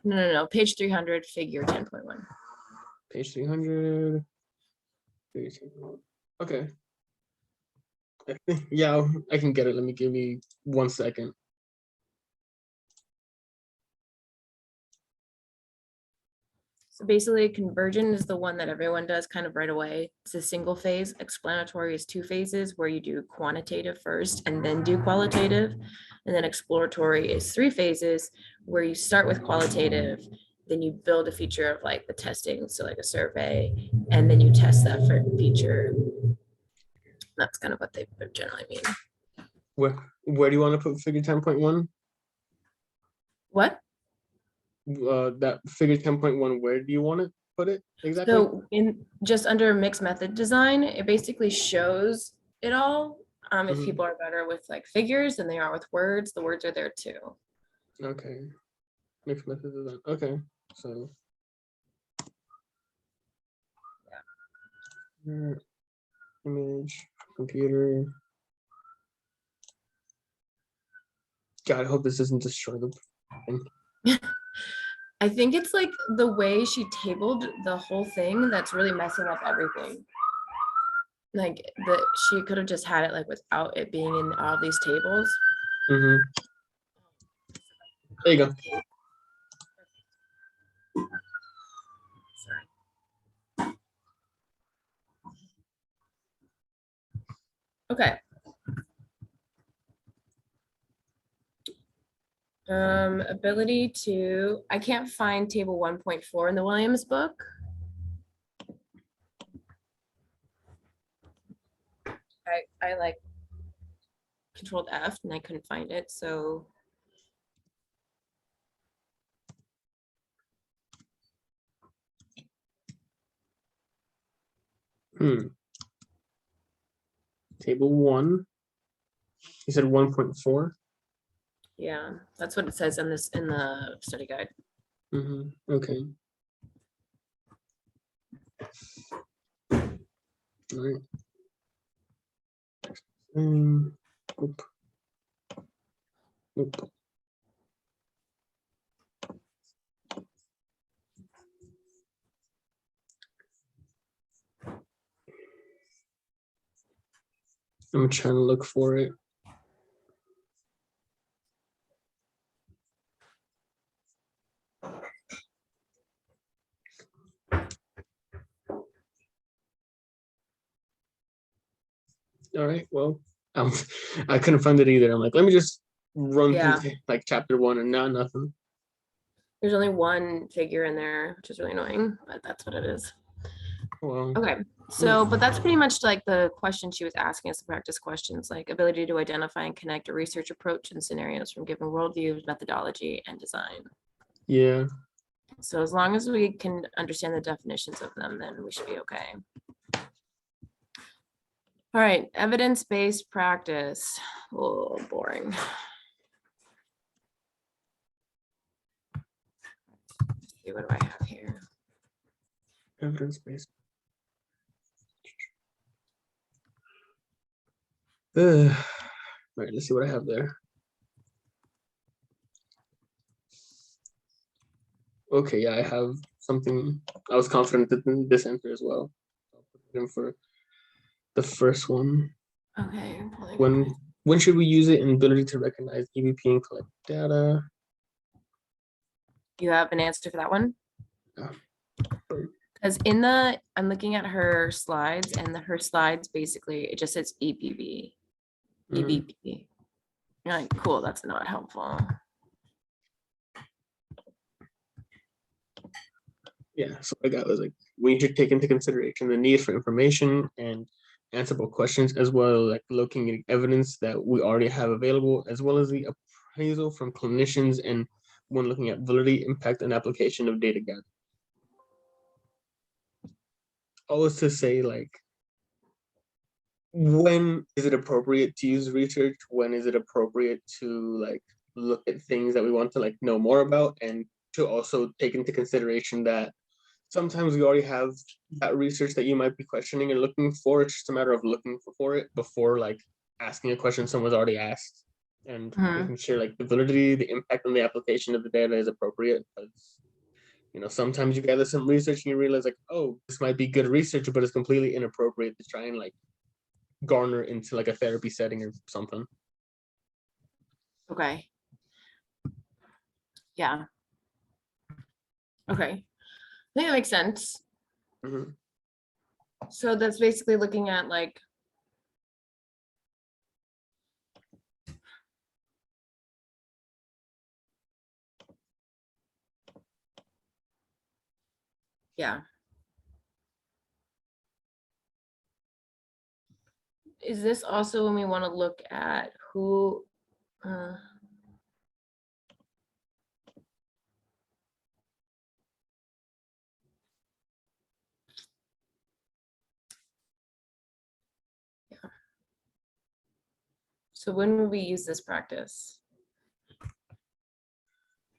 No, page 300, figure 10.1. page 300? Okay. Yeah, I can get it. Let me give me 1 second. So basically, convergent is the one that everyone does kind of right away. It's a single phase. Explanatory is 2 phases where you do quantitative first and then do qualitative. And then exploratory is 3 phases where you start with qualitative, then you build a feature of like the testing, so like a survey, and then you test that for feature. That's kind of what they generally mean. Where do you want to put figure 10.1? What? That figure 10.1, where do you want to put it exactly? So in just under mixed method design, it basically shows it all. If Mhm. people are better with like figures than they are with words, the words are there too. Okay. Mixed method design. Okay. So image, computer. God, I hope this doesn't destroy the thing. I think it's like the way she tabled the whole thing that's really messing up everything. Like she could have just had it like without it being in all these tables. Mm-hmm. There you go. Sorry. Okay. Ability to, I can't find table 1.4 in the Williams book. I like controlled F and I couldn't find it, so. Table 1. You said 1.4. Yeah, that's what it says in the study guide. Mm-hmm. Okay. All right. Oop. Oop. I'm trying to look for it. All right. Well, I couldn't find it either. I'm like, let me just run through like chapter 1 and not nothing. There's only one figure in there, which is really annoying, but that's what it is. Well, Okay, so, but that's pretty much like the question she was asking us, the practice questions, like ability to identify and connect a research approach and scenarios from given worldviews, methodology, and design. yeah. So as long as we can understand the definitions of them, then we should be okay. All right, evidence-based practice. Oh, boring. Let's see, what do I have here? Evidence-based. All right, let's see what I have there. Okay, yeah, I have something. I was confident in this answer as well. I'll put it in for the first one. Okay. I'm pulling up When my- when should we use it in ability to recognize EVP and collect data? You have an answer for that one? Yeah. Because I'm looking at her slides, and her slides, basically, it just says EPB, Mhm. EVP. You're like, cool, that's not helpful. Yeah, so I got was like we should take into consideration the need for information and answerable questions, as well as like looking at evidence that we already have available, as well as the appraisal from clinicians and when looking at validity, impact, and application of data gathered. Always to say like when is it appropriate to use research? When is it appropriate to like look at things that we want to like know more about, and to also take into consideration that sometimes we already have that research that you might be questioning and looking for. It's just a matter of looking for it before like asking a question someone's already asked, and making sure like the validity, the impact, and the application of the data is appropriate. Because sometimes you gather some research and you realize like, oh, this might be good research, but it's completely inappropriate to try and like garner into like a therapy setting or something. Okay. Yeah. Okay. I think that makes sense. Mhm. So that's basically looking at like, yeah. Is this also when we want to look at who, so when would we use this practice?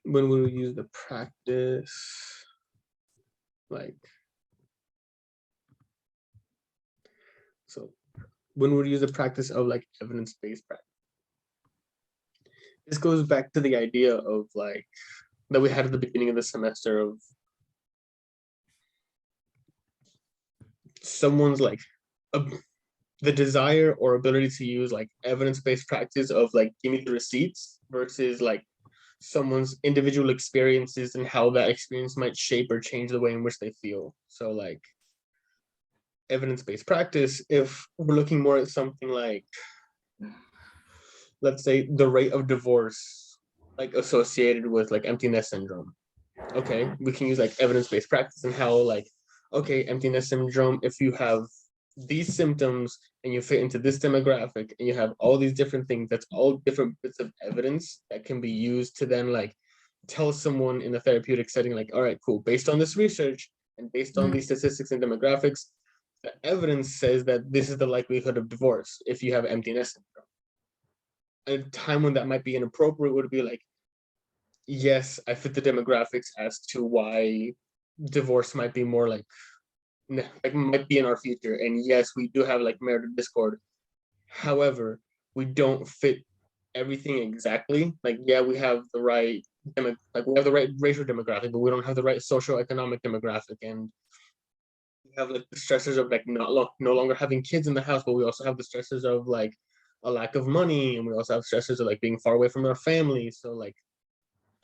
When would we use the practice? Like, so when would we use the practice of like evidence-based practice? This goes back to the idea of like that we had at the beginning of the semester of someone's like the desire or ability to use like evidence-based practice of like give me the receipts versus like someone's individual experiences and how that experience might shape or change the way in which they feel. So like evidence-based practice, if we're looking more at something like, let's say, the rate of divorce like associated with like empty nest syndrome, okay, we can use like evidence-based practice and how like, okay, empty nest syndrome, if you have these symptoms and you fit into this demographic and you have all these different things, that's all different bits of evidence that can be used to then like tell someone in a therapeutic setting like, all right, cool, based on this research and based on these statistics and demographics, the evidence says that this is the likelihood of divorce if you have empty nest syndrome. A time when that might be inappropriate would be like, yes, I fit the demographics as to why divorce might be more like might be in our future. And yes, we do have like marital discord. However, we don't fit everything exactly. Like, yeah, we have the right like we have the right racial demographic, but we don't have the right social economic demographic. And we have like the stressors of like no longer having kids in the house, but we also have the stressors of like a lack of money, and we also have stressors of like being far away from our family. So like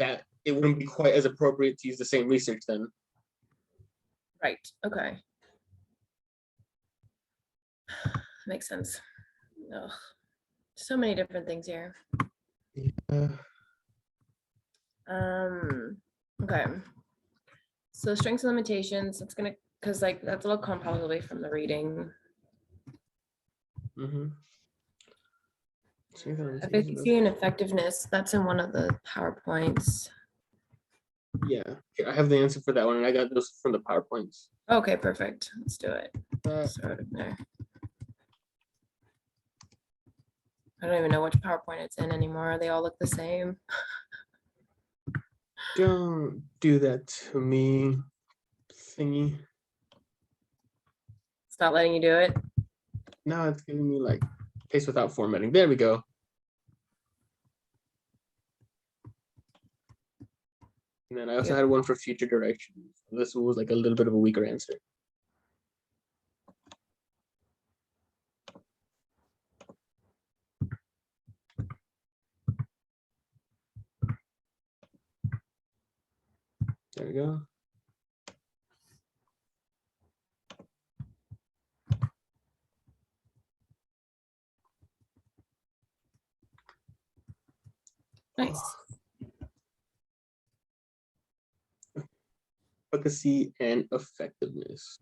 that it wouldn't be quite as appropriate to use the same research then. Right, okay. Makes sense. Ugh. So many different things here. Yeah. Okay. So strengths and limitations, it's gonna because like that's a little come probably from the reading. Mm-hmm. Efficacy and effectiveness, that's in one of the PowerPoints. Yeah, I have the answer for that one, and I got those from the PowerPoints. Okay, perfect. Let's do it. Uh, Throw it in there. I don't even know which PowerPoint it's in anymore. They all look the same. don't do that to me, thingy. It's not letting you do it. Now it's giving me like paste without formatting. There we go. And then I also had one for future directions. This one was like a little bit of a weaker answer. There we go. Nice. Efficacy and effectiveness.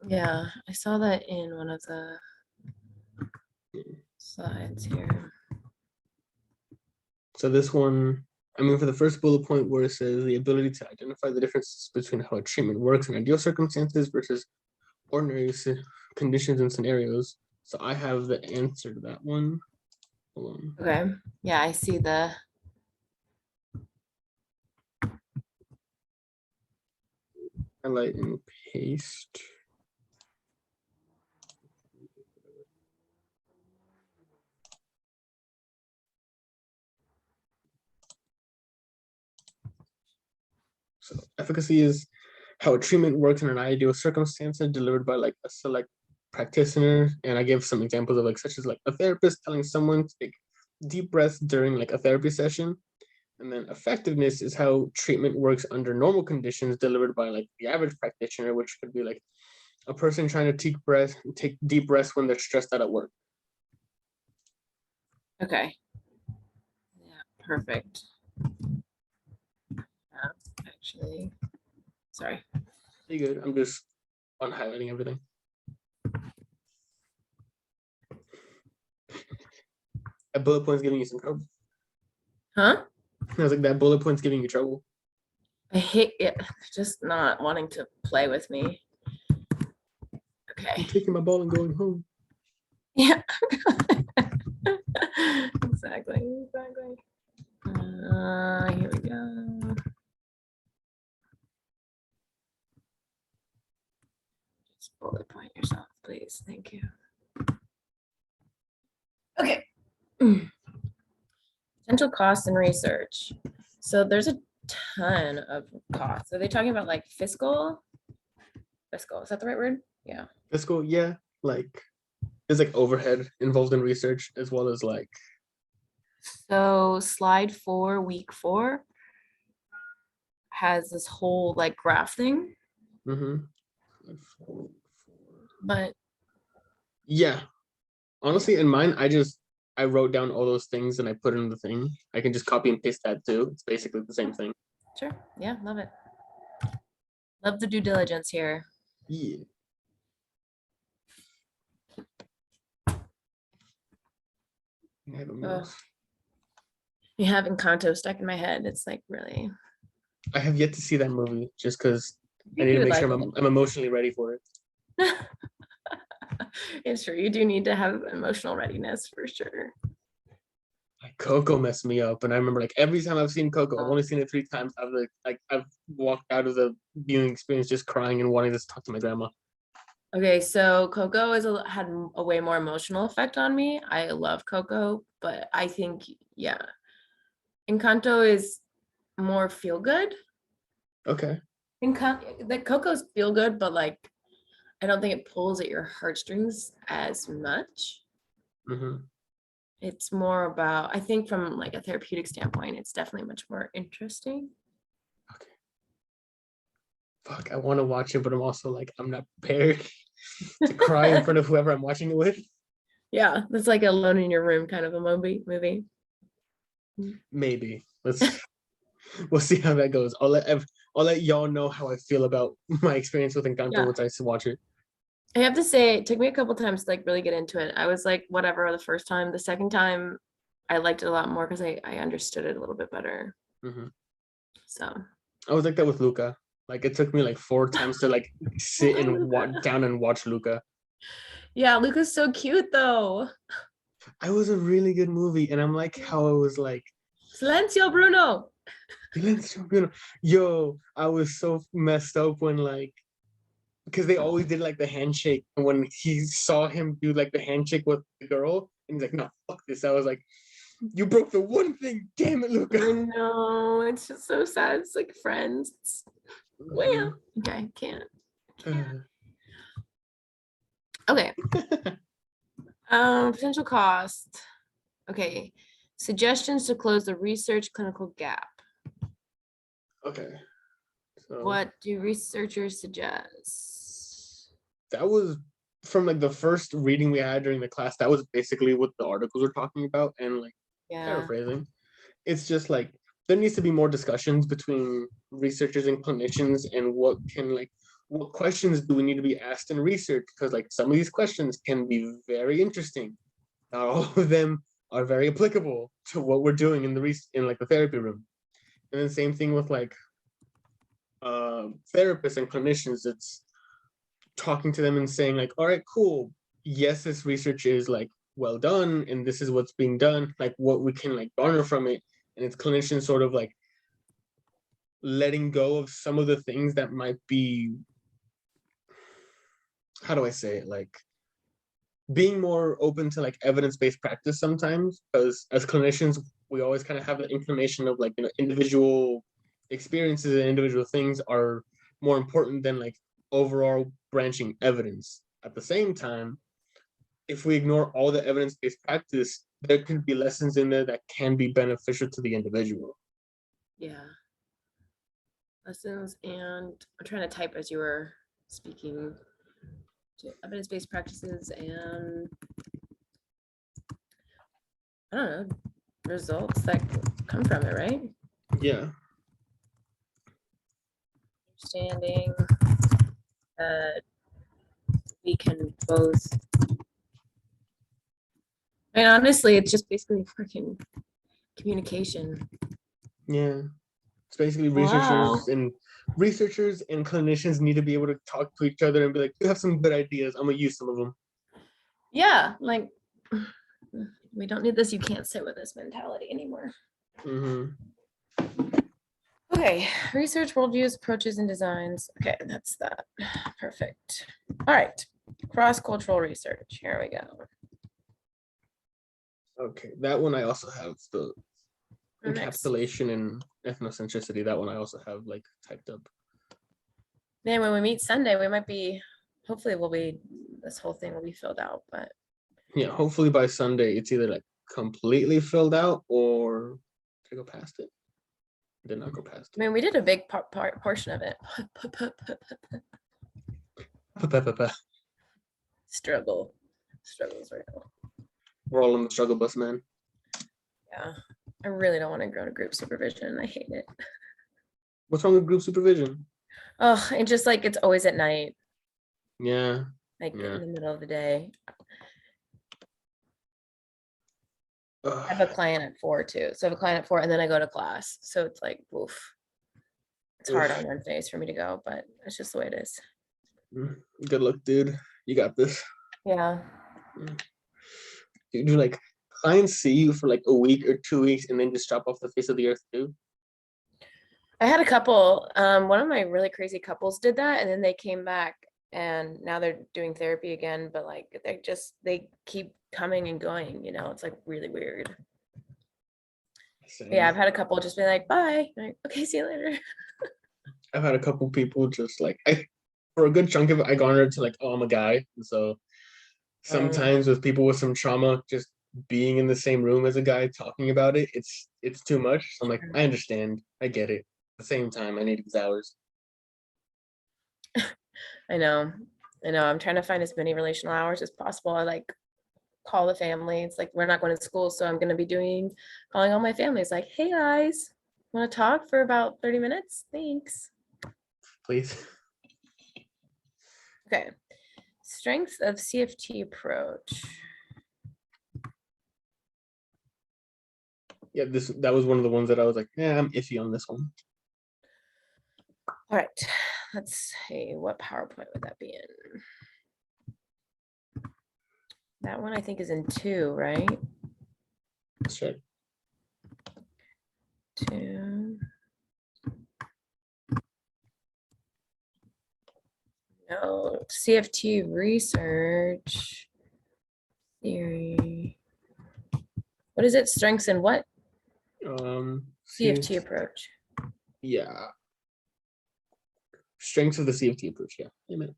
Yeah, I saw that in one of the slides here. So this one, I mean, for the first bullet point where it says the ability to identify the differences between how a treatment works in ideal circumstances versus ordinary conditions and scenarios. So I have the answer to that one. Hold on. Okay. Yeah, I see the. Highlight and paste. So efficacy is how a treatment works in an ideal circumstance and delivered by like a select practitioner. And I give some examples of like such as like a therapist telling someone to take deep breaths during like a therapy session. And then effectiveness is how treatment works under normal conditions delivered by like the average practitioner, which could be like a person trying to take deep breaths when they're stressed out at work. Okay. Yeah, perfect. Actually, sorry. Pretty good. I'm just unhighlighting everything. That bullet point's giving you some trouble. Huh? I was like, that bullet point's giving you trouble. I hate it. Just not wanting to play with me. Okay. I'm taking my ball and going home. Yeah. Exactly. Here we go. Just bullet point yourself, please. Thank you. Okay. Potential costs and research. So there's a ton of costs. Are they talking about like fiscal? Fiscal, is that the right word? Yeah. Fiscal, yeah. Like there's like overhead involved in research as well as like. So slide 4, week 4 has this whole like graph thing. Mm-hmm. But yeah, honestly, in mine, I wrote down all those things and I put in the thing. I can just copy and paste that too. It's basically the same thing. sure, yeah, love it. Love the due diligence here. Yeah. I have a mouse. You have Encanto stuck in my head. It's like really. I have yet to see that movie just because I You need to would make like sure I'm emotionally ready for it. It's true. You do need to have emotional readiness for sure. Like Coco messed me up, and I remember like every time I've seen Coco, I've only seen it 3 times. I've walked out of the viewing experience just crying and wanting to talk to my grandma. Okay, so Coco had a way more emotional effect on me. I love Coco, but I think yeah, Encanto is more feel good. Okay. The Coco's feel good, but like I don't think it pulls at your heartstrings as much. Mm-hmm. It's more about, I think from like a therapeutic standpoint, it's definitely much more interesting. Okay. Fuck, I want to watch it, but I'm also like, I'm not prepared to cry in front of whoever I'm watching it with. Yeah, it's like alone in your room kind of a movie. Maybe. Let's we'll see how that goes. I'll let y'all know how I feel about my experience with Encanto Yeah. once I watch it. I have to say, it took me a couple times to like really get into it. I was like, whatever, the first time. The second time, I liked it a lot more because I understood it a little bit better. Hmm. So I was like that with Luca. Like it took me like 4 times to like sit and down and watch Luca. yeah, Luca's so cute though. It was a really good movie, and I'm like how I was like, Silencio, Bruno. yo, I was so messed up when like because they always did like the handshake, and when he saw him do like the handshake with the girl, and he's like, no, fuck this. I was like, you broke the one thing, damn it, I Luca. know, it's just so sad. It's like friends. Well, okay, can't. Okay. Potential cost. Okay. Suggestions to close the research clinical gap. Okay. So What do researchers suggest? that was from like the first reading we had during the class. That was basically what the articles were talking about, and like Yeah. paraphrasing, it's just like there needs to be more discussions between researchers and clinicians, and what questions do we need to be asked in research, because like some of these questions can be very interesting. Not all of them are very applicable to what we're doing in in like the therapy room. And then same thing with like therapists and clinicians. It's talking to them and saying like, all right, cool, yes, this research is like well done and this is what's being done, like what we can like garner from it. And it's clinicians sort of like letting go of some of the things that might be, how do I say it, like being more open to like evidence-based practice sometimes, because as clinicians we always kind of have the inclination of like, individual experiences and individual things are more important than like overall branching evidence. At the same time, if we ignore all the evidence-based practice, there could be lessons in there that can be beneficial to the individual. Yeah. Lessons, and I'm trying to type as you were speaking. To evidence-based practices and I don't know, results that come from it, right? Yeah. Understanding that we can both. And honestly, it's just basically freaking communication. Yeah. It's basically Wow. researchers and clinicians need to be able to talk to each other and be like, you have some good ideas. I'm gonna use some of them. Yeah, like we don't need this. You can't sit with this mentality anymore. Mm-hmm. Okay, research, worldviews, approaches, and designs. Okay, that's that. Perfect. All right, cross-cultural research. Here we go. Okay, that one I also have the Next. encapsulation and ethnocentricity. That one I also have like typed up. Man, when we meet Sunday, we might be, hopefully this whole thing will be filled out, but Yeah, hopefully by Sunday it's either like completely filled out or did I go past it? Did not go past I mean, we did a big portion of it. it. Struggles right now. We're all on the struggle bus, man. Yeah, I really don't want to go to group supervision. I hate it. What's wrong with group supervision? Oh, and just like it's always at night, Yeah. like Yeah. in the middle of the day. Ugh. I have a client at 4 too. So I have a client at 4 and then I go to class. So it's like, oof. It's hard on Wednesdays for me to go, but it's just the way it is. Good luck, dude. You got this. Yeah. Do like clients see you for like a week or 2 weeks and then just drop off the face of the earth too? I had a couple. One of my really crazy couples did that, and then they came back, and now they're doing therapy again. But like, they keep coming and going. It's like really weird. Same. Yeah, I've had a couple just be like, "Bye." Like, okay, see you later. I've had a couple people just like for a good chunk of it, I garnered to like, oh, I'm a guy. And so sometimes with people with some trauma, just being in the same room as a guy talking about it, it's too much. So I'm like, I understand, I get it. At the same time, I need these hours. I know. I'm trying to find as many relational hours as possible. I like call the family. It's like we're not going to school, so I'm going to be calling all my families like, "Hey guys." Want to talk for about 30 minutes? Thanks. Please. Okay. Strengths of CFT approach. Yeah, that was one of the ones that I was like, yeah, I'm iffy on this one. All right. Let's see. What PowerPoint would that be in? That one I think is in 2, right? That's right. 2. No, CFT research theory. What is it? Strengths and what? CFT approach. Yeah. Strengths of the CFT approach. Yeah. Amen.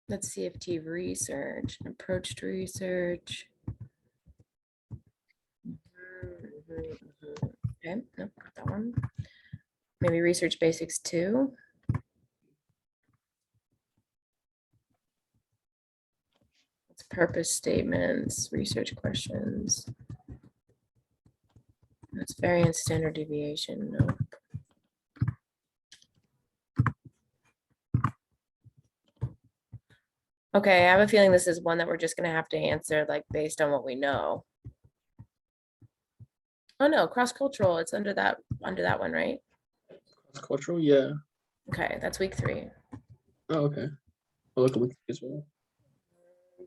That's CFT research, approach to research. Okay, nope, not that one. Maybe research basics 2. It's purpose statements, research questions. That's variance standard deviation. No. Okay, I have a feeling this is one that we're just gonna have to answer like based on what we know. Oh no, cross-cultural, it's under that one, right? Cross-cultural, yeah. Okay, that's week 3. Oh, okay. I'll look at week as well.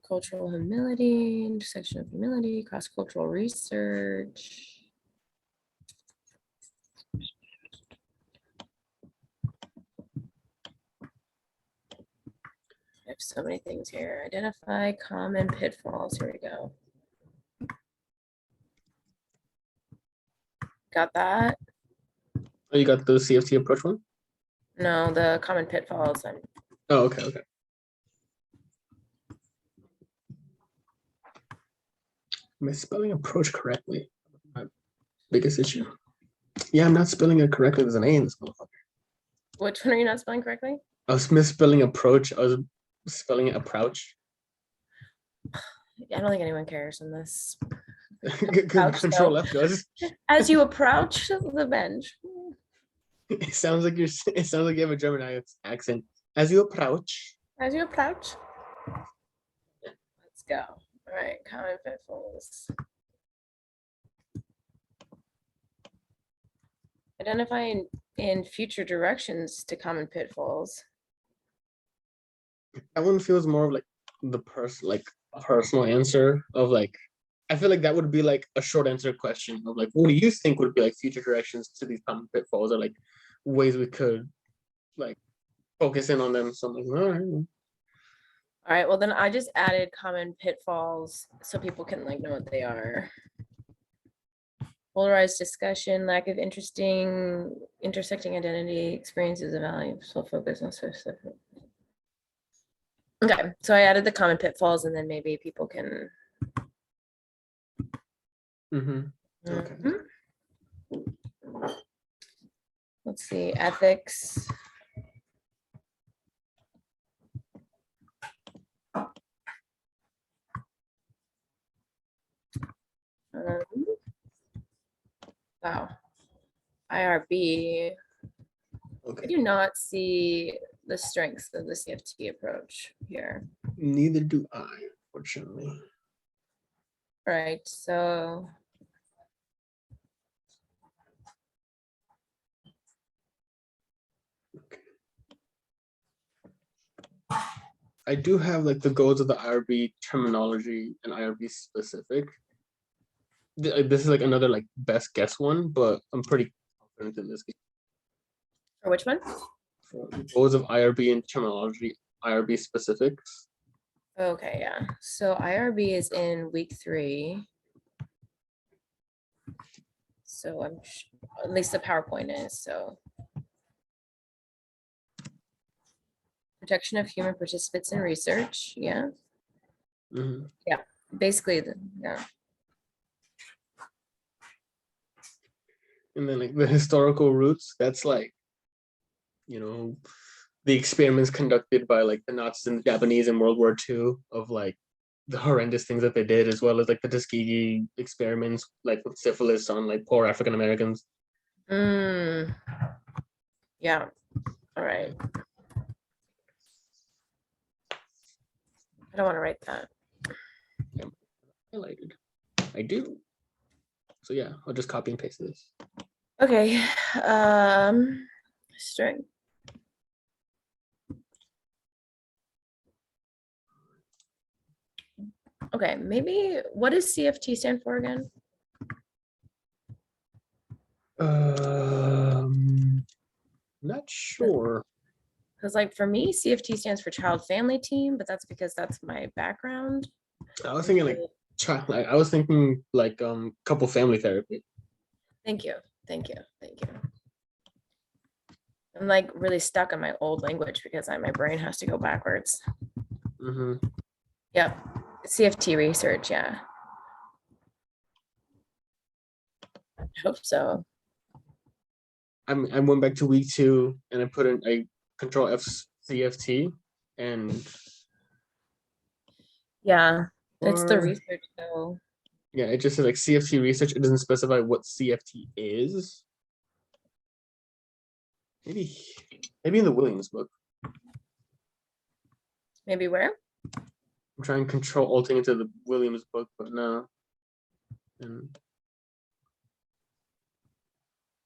Cultural humility, intersection of humility, cross-cultural research. I have so many things here. Identify common pitfalls. Here we go. Got that? Oh, you got the CFT approach one? No, the common pitfalls. Oh, okay, okay. Am I spelling approach correctly? My biggest issue. Yeah, I'm not spelling it correctly. There's an A in this motherfucker. Which one are you not spelling correctly? I was misspelling approach. I was spelling it approach. I don't think anyone cares in this. Control F goes. As you approach the bench. It sounds like you have a German accent. As you approach. As you approach. Let's go. All right, common pitfalls. Identifying in future directions to common pitfalls. That one feels more of like the personal answer of like, I feel like that would be like a short answer question of like, what do you think would be like future directions to these common pitfalls, or like ways we could like focus in on them, something. All right. All right, well then I just added common pitfalls so people can like know what they are. Polarized discussion, lack of intersecting identity, experiences of value, so focus on specific. Okay, so I added the common pitfalls and then maybe people can. Okay. Let's see, ethics. Wow. IRB. Okay. I do not see the strengths of the CFT approach here. Neither do I, unfortunately. All right, so. Okay. I do have like the goals of the IRB terminology and IRB specific. This is like another like best guess one, but I'm pretty confident in this game. For which one? For goals of IRB and terminology, IRB specifics. Okay, yeah. So IRB is in week 3. So I'm at least the PowerPoint is so. Protection of human participants in research. Yeah. Yeah. Basically, yeah. And then like the historical roots, that's like, you know, the experiments conducted by like the Nazis and the Japanese in World War II of like the horrendous things that they did, as well as like the Tuskegee experiments, like with syphilis on like poor African Americans. Mm, yeah. All right. I don't want to write that. Highlighted. I do. So yeah, I'll just copy and paste this. Okay. String. Okay, maybe what does CFT stand for again? Not sure. Because like for me, CFT stands for Child Family Team, but that's because that's my background. I was thinking I was thinking like couple family therapy. Thank you. Thank you. Thank you. I'm like really stuck in my old language because my brain has to go backwards. Mm-hmm. Yep. CFT research. Yeah. I hope so. I went back to week 2 and I put in a control F CFT and Yeah. It's the or research though. yeah, it just says like CFT research. It doesn't specify what CFT is. Maybe in the Williams book. Maybe where? I'm trying control alting into the Williams book, but no. And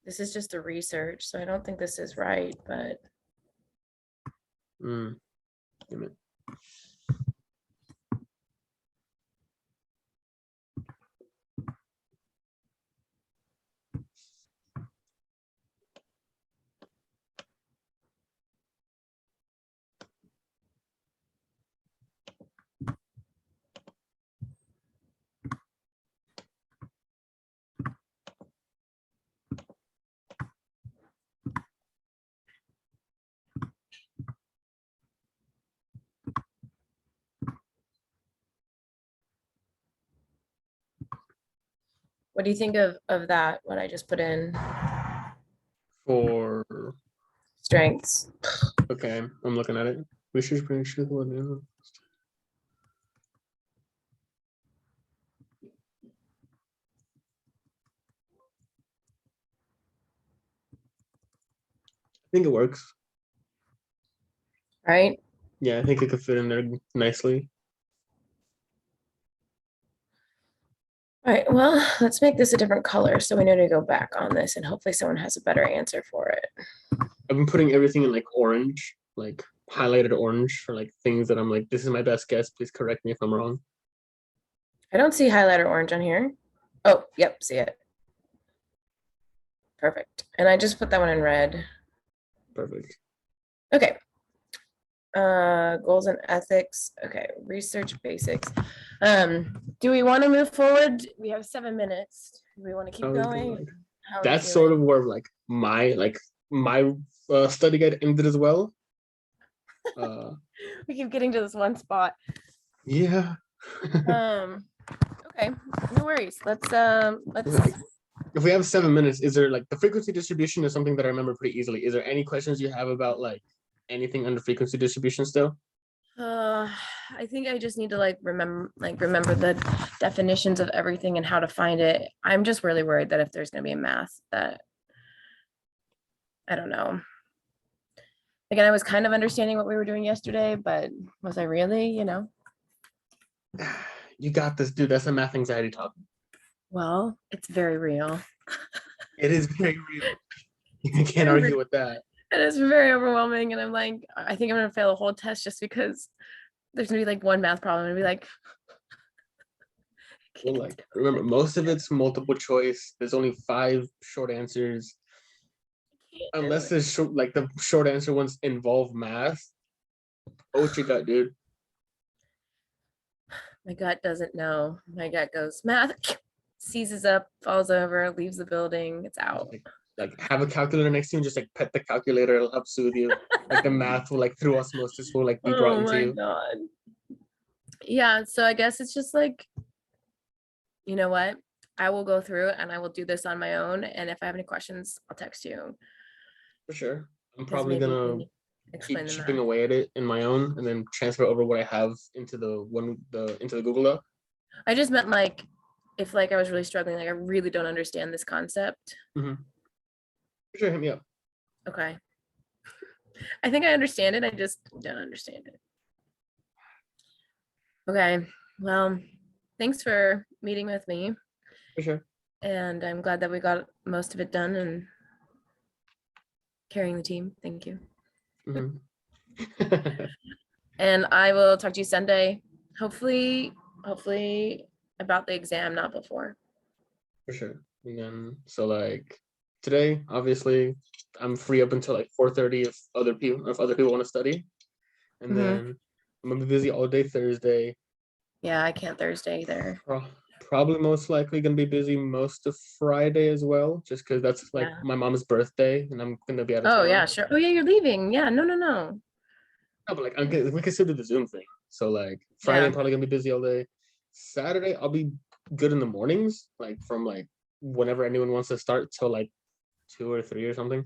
This is just the research, so I don't think this is right, but damn it. what do you think of that? What I just put in For strengths. okay, I'm looking at it. Research branch. I think it works. Right? Yeah, I think it could fit in there nicely. All right, well, let's make this a different color so we know to go back on this and hopefully someone has a better answer for it. I've been putting everything in like orange, like highlighted orange for like things that I'm like, this is my best guess. Please correct me if I'm wrong. I don't see highlighter orange on here. Oh, yep, see it. Perfect. And I just put that one in red. Perfect. Okay. Goals and ethics. Okay, research basics. Do we want to move forward? We have 7 minutes. Do we want to keep going? How are we That's sort feeling? of where like my study guide ended as well. We keep getting to this one spot. Yeah. Okay, no worries. Let's If we have 7 minutes, is there like the frequency distribution is something that I remember pretty easily. Is there any questions you have about like anything under frequency distribution still? I think I just need to remember the definitions of everything and how to find it. I'm just really worried that if there's going to be a math that I don't know. Again, I was kind of understanding what we were doing yesterday, but was I really, You got this, dude. That's a math anxiety talk. Well, it's very real. It is very real. You can't argue with that. It is very overwhelming. And I'm like, I think I'm going to fail the whole test just because there's going to be like one math problem and be like, Well, like, remember, most of it's multiple choice. There's only 5 short answers. Unless there's short, like the short answer ones involve math. Oh, what you got, dude? My gut doesn't know. My gut goes, math, seizes up, falls over, leaves the building, it's out. Like have a calculator next to you and just like pet the calculator, it'll help soothe you. Like the math will like through osmosis will like be brought into you. God. Yeah, so I guess it's just like, you know what? I will go through and I will do this on my own. And if I have any questions, I'll text you. For sure. I'm 'Cause probably maybe gonna we Explain keep the chipping math. away at it in my own, and then transfer over what I have into the Google Doc. I just meant like, if like I was really struggling, like I really don't understand this concept. For sure, hit me up. Okay. I think I understand it. I just don't understand it. Okay. Well, thanks for meeting with me. For sure. And I'm glad that we got most of it done and carrying the team. Thank you. Mhm. And I will talk to you Sunday. Hopefully about the exam, not before. For sure. And then so like today, obviously, I'm free up until like 4:30 if other people want to study. And then I'm gonna be busy all day Thursday. Yeah, I can't Thursday either. Probably most likely gonna be busy most of Friday as well, just because that's like Yeah. my mom's birthday and I'm gonna be out of Oh town. yeah, sure. Oh yeah, you're leaving. Yeah, no. No, but like we can still do the Zoom thing. So like Friday, I'm Yeah. probably gonna be busy all day. Saturday, I'll be good in the mornings, like from like whenever anyone wants to start till like 2 or 3 or something.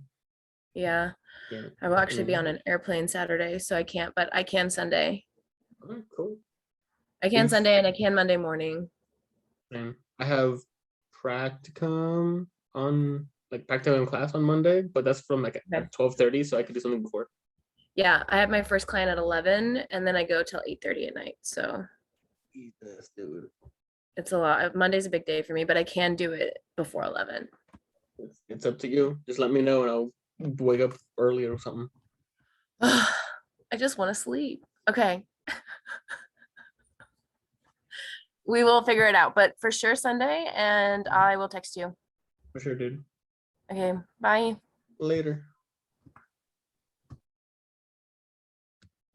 Yeah. Yeah. I will actually be on Mhm. an airplane Saturday, so I can't, but I can Sunday. Alright, cool. I can If Sunday and I can Monday morning. I have practicum on like practicum in class on Monday, but that's from like Okay. at 12:30, so I could do something before. Yeah, I have my first client at 11 and then I go till 8:30 at night. So Jesus, dude. it's a lot. Monday's a big day for me, but I can do it before 11. It's up to you. Just let me know and I'll wake up early or something. I just want to sleep. Okay. We will figure it out, but for sure Sunday, and I will text you. For sure, dude. Okay, bye. Later.